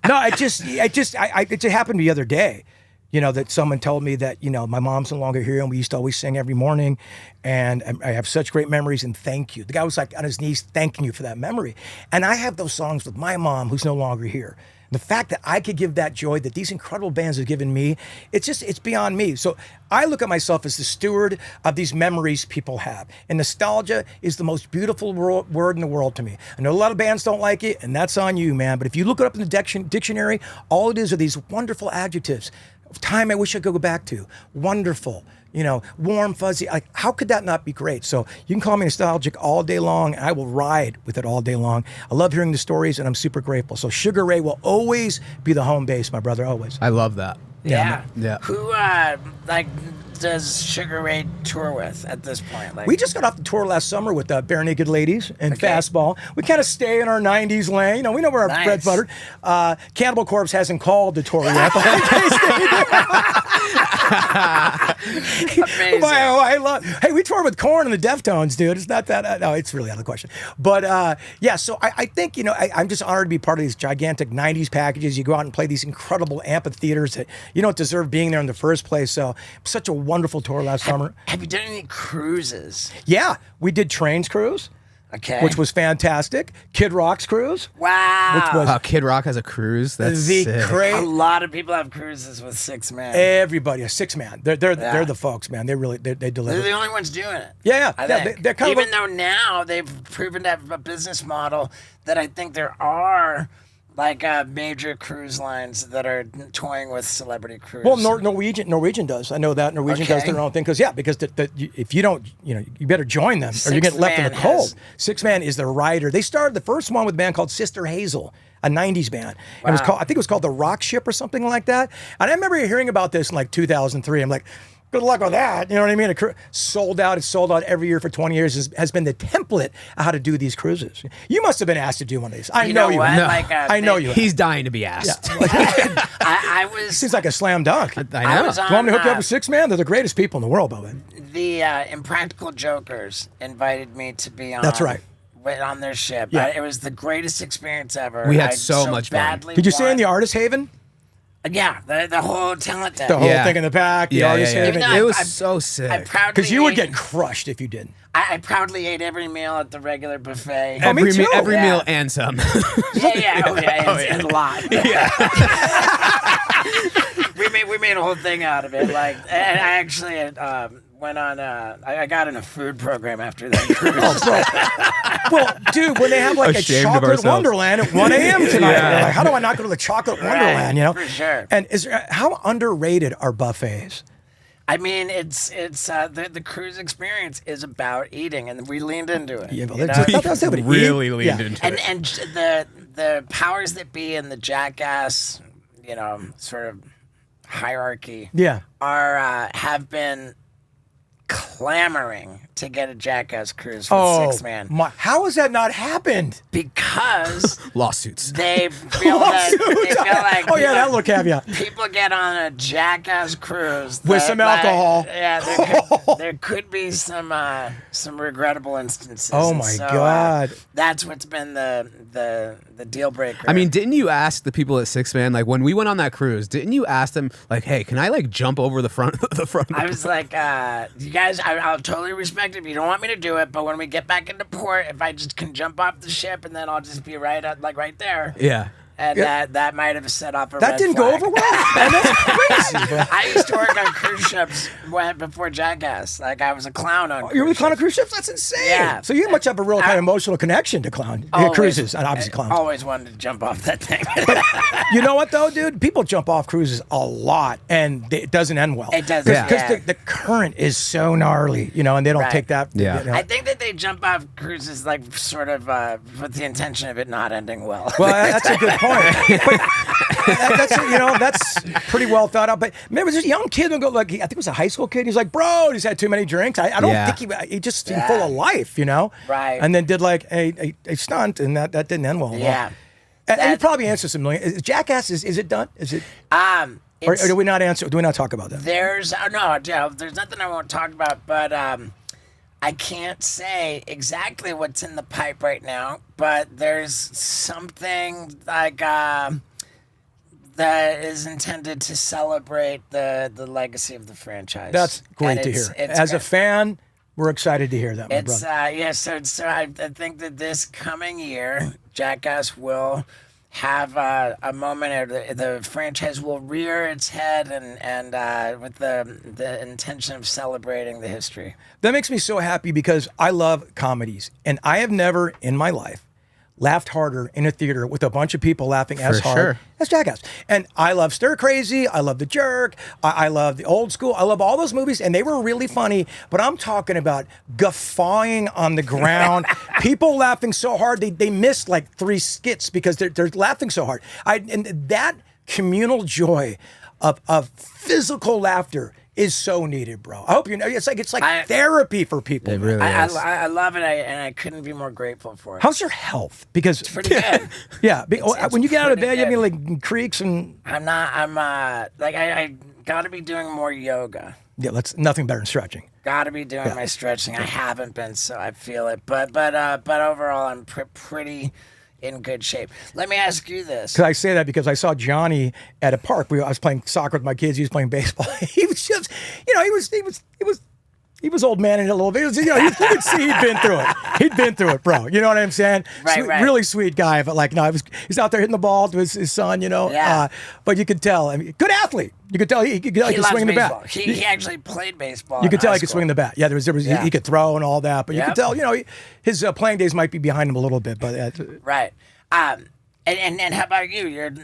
it just happened the other day. That someone told me that, my mom's no longer here and we used to always sing every morning and I have such great memories and thank you. The guy was like on his knees thanking you for that memory. And I have those songs with my mom who's no longer here. The fact that I could give that joy that these incredible bands have given me, it's beyond me. So I look at myself as the steward of these memories people have. And nostalgia is the most beautiful word in the world to me. I know a lot of bands don't like it, and that's on you, man. But if you look it up in the dictionary, all it is are these wonderful adjectives. Time I wish I could go back to. Wonderful. Warm, fuzzy. Like, how could that not be great? So you can call me nostalgic all day long. And I will ride with it all day long. I love hearing the stories, and I'm super grateful. So Sugar Ray will always be the home base, my brother, always. I love that. Yeah. Yeah. Who does Sugar Ray tour with at this point? We just got off the tour last summer with Bare Naked Ladies and Fastball. We kind of stay in our 90s lane. We know where our bread's buttered. Cannibal Corpse hasn't called the tour yet. Amazing. Hey, we toured with Korn and the Deftones, dude. It's not that. No, it's really out of the question. But yeah, so I think, I'm just honored to be part of these gigantic 90s packages. You go out and play these incredible amphitheaters that you don't deserve being there in the first place. So such a wonderful tour last summer. Have you done any cruises? Yeah, we did Trains Cruise. Okay. which was fantastic. Kid Rock's cruise, Wow. which was Kid Rock has a cruise. That's the sick. A lot of people have cruises with 6 men. everybody a 6-man. They're the folks, man. They really they They're deliver. the only ones doing it. Yeah, I yeah. think. They're kind Even of though now they've proven to have a business model that I think there are like major cruise lines that are toying with celebrity cruise. well, Norwegian does. I know that Norwegian does Okay. their own thing because if you don't, you better join them or you get left in the 6 Man cold. 6-man is the rider. They started the first one with a band called Sister Hazel, a '90s band. It was called, I think it was called the Rock Ship or something like that. And I remember hearing about this in like 2003. I'm like, good luck with that. You know what I mean? Sold out. It's sold out every year for 20 years. Has been the template of how to do these cruises. You must have been asked to do one of these. I know you. what? have. Like, I know you. have. He's dying to be asked. I was Seems like a slam dunk. I I know. was You want me to hook you up on with 6-man? They're the greatest people in the world, by the way. the Impractical Jokers invited me to be on. That's right. On their ship. Yeah. It was the greatest experience ever. We had I so much fun. badly Did you stay in want- the Artist Haven? Yeah, the whole talent deck. The whole Yeah. thing in the back, the Yeah, Artist yeah, yeah. Haven? Even though It was I so sick. I proudly Because you would ate- get crushed if you didn't. I proudly ate every meal at the regular buffet. me every too. every Yeah. meal and some. And a lot. Yeah. we made a whole thing out of it. Like, and I actually went on. I got in a food program after that cruise. Well, dude, when they have like a Ashamed of chocolate ourselves. wonderland at 1 a.m. tonight, Yeah. you're like, how do I not go to the chocolate wonderland? You know, for sure. And how underrated are buffets? I mean, it's the cruise experience is about eating, and we leaned into it. Yeah, well, you know? that's it, but really eat- leaned yeah. into it. and the powers that be in the Jackass, sort of hierarchy, Yeah. are have been clamoring to get a Jackass cruise for 6-man How has that not happened? because Lawsuits. they feel that they feel like Oh, yeah, that little caveat. people get on a Jackass cruise With some alcohol. there could be some regrettable instances. Oh, And my so, God. that's what's been the deal breaker. I mean, didn't you ask the people at 6-man, like when we went on that cruise, didn't you ask them, like, hey, can I like jump over the front the front? I was like, you guys, I'll totally respect it if you don't want me to do it, but when we get back into port, if I just can jump off the ship and then I'll just be right there. Yeah. And that might have set off a That red didn't flag. go over well. And that's crazy. But I used to work on cruise ships before Jackass. Like, I was a clown on you're with cruise clown on ships. cruise ships? That's insane. Yeah. So you must have a real kind of emotional connection to cruises and obviously clowns. Always wanted to jump off that thing. You know what though, dude? People jump off cruises a lot, and it doesn't end well. It doesn't, because yeah. the current is so gnarly, and they don't Right. take that. Yeah. you know. I think that they jump off cruises like sort of with the intention of it not ending well. Well, that's a good point. But that's pretty well thought out. But remember, this young kid would go like, I think it was a high school kid. He's like, bro, he's had too many drinks. I don't Yeah. think he just seemed full of life, Right. And then did like a stunt, and that didn't end well. Yeah. And you That- probably answered some million. Is Jackass, is it done? Is it? Or It's, do we not answer? Do we not talk about that? there's there's nothing I won't talk about, but I can't say exactly what's in the pipe right now. But there's something like that is intended to celebrate the legacy of the franchise. That's great And to it's- hear. it's As a good. fan, we're excited to hear that, my It's brother. so I think that this coming year, Jackass will have a moment. The franchise will rear its head, and with the intention of celebrating the history. That makes me so happy because I love comedies, and I have never in my life laughed harder in a theater with a bunch of people laughing as For hard sure. as Jackass. And I love Stir Crazy. I love The Jerk. I love The Old School. I love all those movies, and they were really funny. But I'm talking about guffawing on the ground, people laughing so hard they missed like 3 skits because they're laughing so hard. And that communal joy of physical laughter is so needed, bro. I hope you know. It's like therapy for people. It man. really is. I love it, and I couldn't be more grateful for it. How's your health? Because Pretty good. yeah, It's when you get out of pretty bed, you have good. any like creaks and I'm like I got to be doing more yoga. yeah, that's nothing better than stretching. Got to be doing my stretching. I haven't been, so I feel it. But overall, I'm pretty in good shape. Let me ask you this. Because I say that because I saw Johnny at a park. I was playing soccer with my kids. He was playing baseball. He was just, he he was old man in a little bit. You know, you could see he'd been through it. He'd been through it, bro. You know what I'm saying? Right, right. Really sweet guy, but like, no, he's out there hitting the ball to his son, you know. Yeah. But you could tell, I mean, good athlete. You could tell he could loves swing the baseball. bat. He actually played baseball. You could tell high he could school. swing the bat. Yeah, there was he could throw and all that, but you could tell, you know, his playing days might be behind him a little bit, but Right. And how about you? You're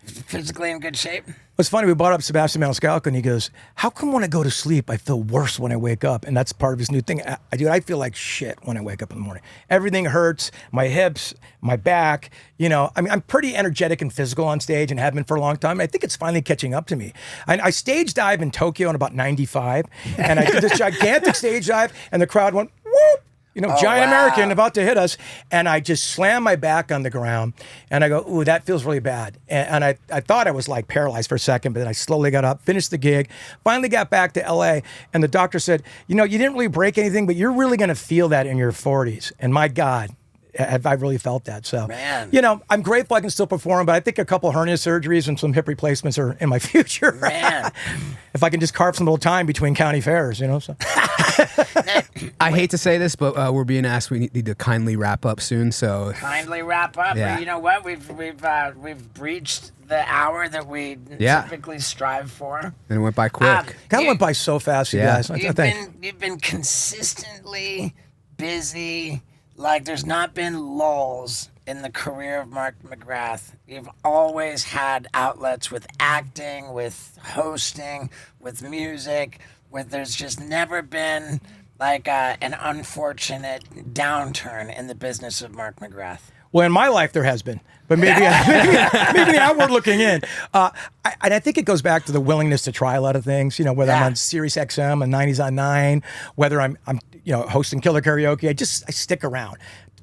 physically in good shape? It's funny, we brought up Sebastian Maniscalco, and he goes, how come when I go to sleep, I feel worse when I wake up? And that's part of his new thing. I feel like shit when I wake up in the morning. Everything hurts, my hips, my back. You know, I mean, I'm pretty energetic and physical on stage and have been for a long time. I think it's finally catching up to me. I stage dive in Tokyo in about 95, and I did this gigantic stage dive, and the crowd went, whoop! You know, giant American about to hit us. And I just slammed my back on the ground. And I go, ooh, that feels really bad. And I thought I was like paralyzed for a second, but then I slowly got up, finished the gig, finally got back to LA. And the doctor said, you know, you didn't really break anything, but you're really going to feel that in your 40s. And my God, have I really felt that. So, Man. you know, I'm grateful I can still perform, but I think a couple hernia surgeries and some hip replacements are in my future. Man. If I can just carve some little time between county fairs, you know. So. I hate to say this, but we're being asked. We need to kindly wrap up soon. So Kindly wrap up. Yeah. But you know what? We've breached the hour that we typically strive for. and it went by quick. Kind of went by so fast, you guys. You've been consistently busy. Like there's not been lulls in the career of Mark McGrath. You've always had outlets with acting, with hosting, with music. There's just never been like an unfortunate downturn in the business of Mark McGrath. Well, in my life, there has been, but maybe the outward looking in. I think it goes back to the willingness to try a lot of things. You know, whether I'm on Sirius XM and 90s on 9, whether I'm hosting Killer Karaoke, I stick around.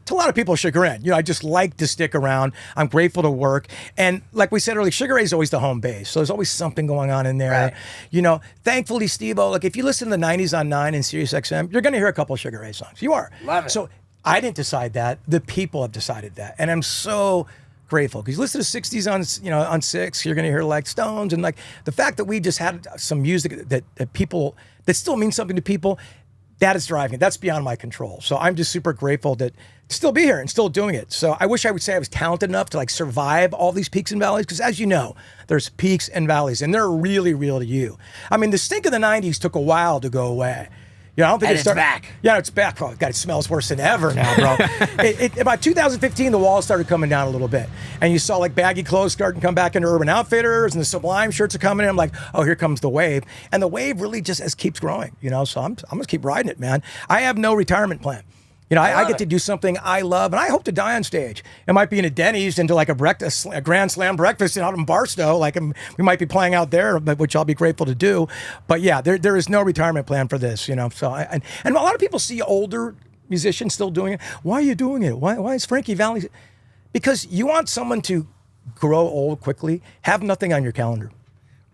To a lot of people's chagrin, you know, I just like to stick around. I'm grateful to work, and like we said earlier, Sugar Ray is always the home base, so there's always something going on in there. Right. You know, thankfully, Steve-O, like if you listen to the 90s on 9 and Sirius XM, you're going to hear a couple of Sugar Ray songs. You are. Love it. So I didn't decide that. The people have decided that. And I'm so grateful because you listen to 60s on 6, you're going to hear like Stones. And like the fact that we just had some music that people, that still means something to people, that is driving it. That's beyond my control. So I'm just super grateful to still be here and still doing it. So I wish I would say I was talented enough to like survive all these peaks and valleys because as you know, there's peaks and valleys and they're really real to you. I mean, the stink of the 90s took a while to go away. You know, I don't think it's back. Yeah, it's back. Oh, God, it smells worse than ever now, bro. About 2015, the walls started coming down a little bit. And you saw like baggy clothes starting to come back into Urban Outfitters and the Sublime shirts are coming in. I'm like, oh, here comes the wave. And the wave really just keeps growing, you know? So I'm going to keep riding it, man. I have no retirement plan. You know, I get to do something I love, and I hope to die on stage. It might be in a Denny's into like a Grand Slam breakfast out in Barstow. Like we might be playing out there, which I'll be grateful to do. But yeah, there is no retirement plan for this. You know, so and a lot of people see older musicians still doing it. Why are you doing it? Why is Frankie Valli? Because you want someone to grow old quickly, have nothing on your calendar.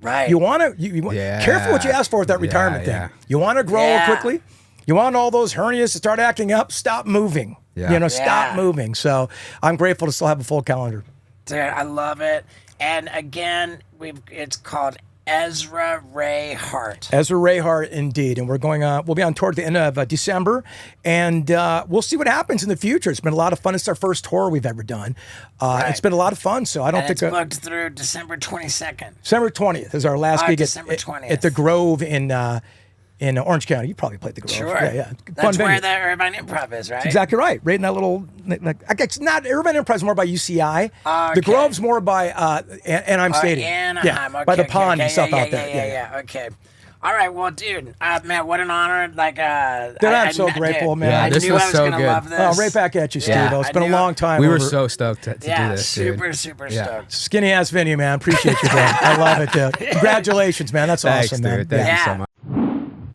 Right. You want to careful what you ask for with that retirement thing. You want to grow old quickly. You want all those hernias to start acting up? Stop moving. Yeah. You know, stop moving. So I'm grateful to still have a full calendar. Dude, I love it. And again, it's called Ezra Ray Hart. Ezra Ray Hart, indeed. And we'll be on tour at the end of December, and we'll see what happens in the future. It's been a lot of fun. It's our first tour we've ever done. It's been a lot of fun. So I don't think it's booked through December 22nd. December 20th is our last gig December 20th. at the Grove in Orange County. You probably played the Grove. Sure. Yeah. That's where the Irvine Improv is, right? That's exactly right. Right in that little, it's not, Irvine Improv is more by UCI. Okay. The Grove's more by Anaheim Stadium. Anaheim. Yeah, by the pond and stuff out there. Yeah. Okay. All right, well, dude, man, what an honor. Like, I'm so grateful, man. Yeah, I this knew was I was so going to good. love this. Oh, right back at you, Steve. Yeah. It's been a long time. We were so stoked to do this, super dude. Skinny ass venue, man. Appreciate you, bro. I love it, dude. Congratulations, man. That's Thanks, awesome, dude. man. Thank you so much.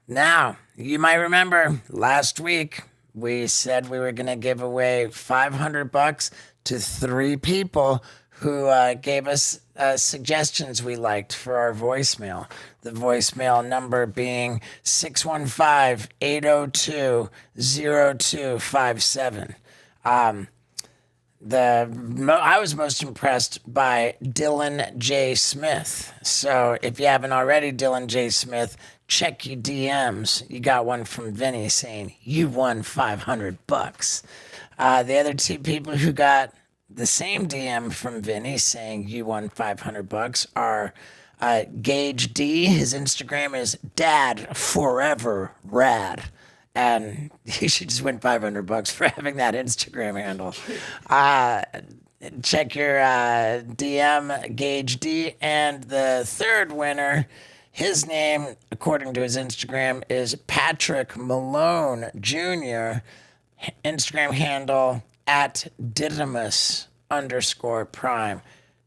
Now, you might remember last week we said we were going to give away $500 to 3 people who gave us suggestions we liked for our voicemail. The voicemail number being 615-802-0257. I was most impressed by Dylan J. Smith. So if you haven't already, Dylan J. Smith, check your DMs. You got one from Vinny saying you won $500. The other two people who got the same DM from Vinny saying you won $500 are Gage D. His Instagram is Dad Forever Rad. And you should just win $500 for having that Instagram handle. Check your DM, Gage D. And the third winner, his name, according to his Instagram, is Patrick Malone Jr. Instagram handle at Didymus_Prime.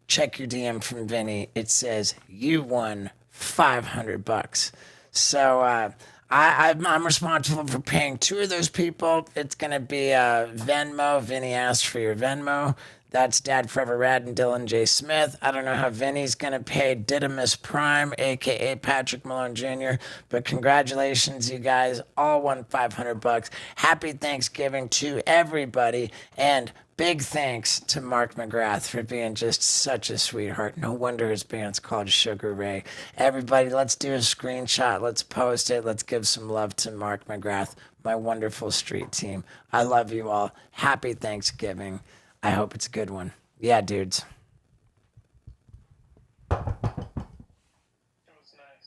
Check your DM from Vinny. It says you won $500. So I'm responsible for paying two of those people. It's gonna be Venmo. Vinny asked for your Venmo. That's Dad Forever Rad and Dylan J. Smith. I don't know how Vinny's gonna pay Didymus Prime, aka Patrick Malone Jr. But congratulations, you guys all won $500. Happy Thanksgiving to everybody, and big thanks to Mark McGrath for being just such a sweetheart. No wonder his band's called Sugar Ray. Everybody, let's do a screenshot. Let's post it. Let's give some love to Mark McGrath, my wonderful street team. I love you all. Happy Thanksgiving. I hope it's a good one. Yeah, dudes.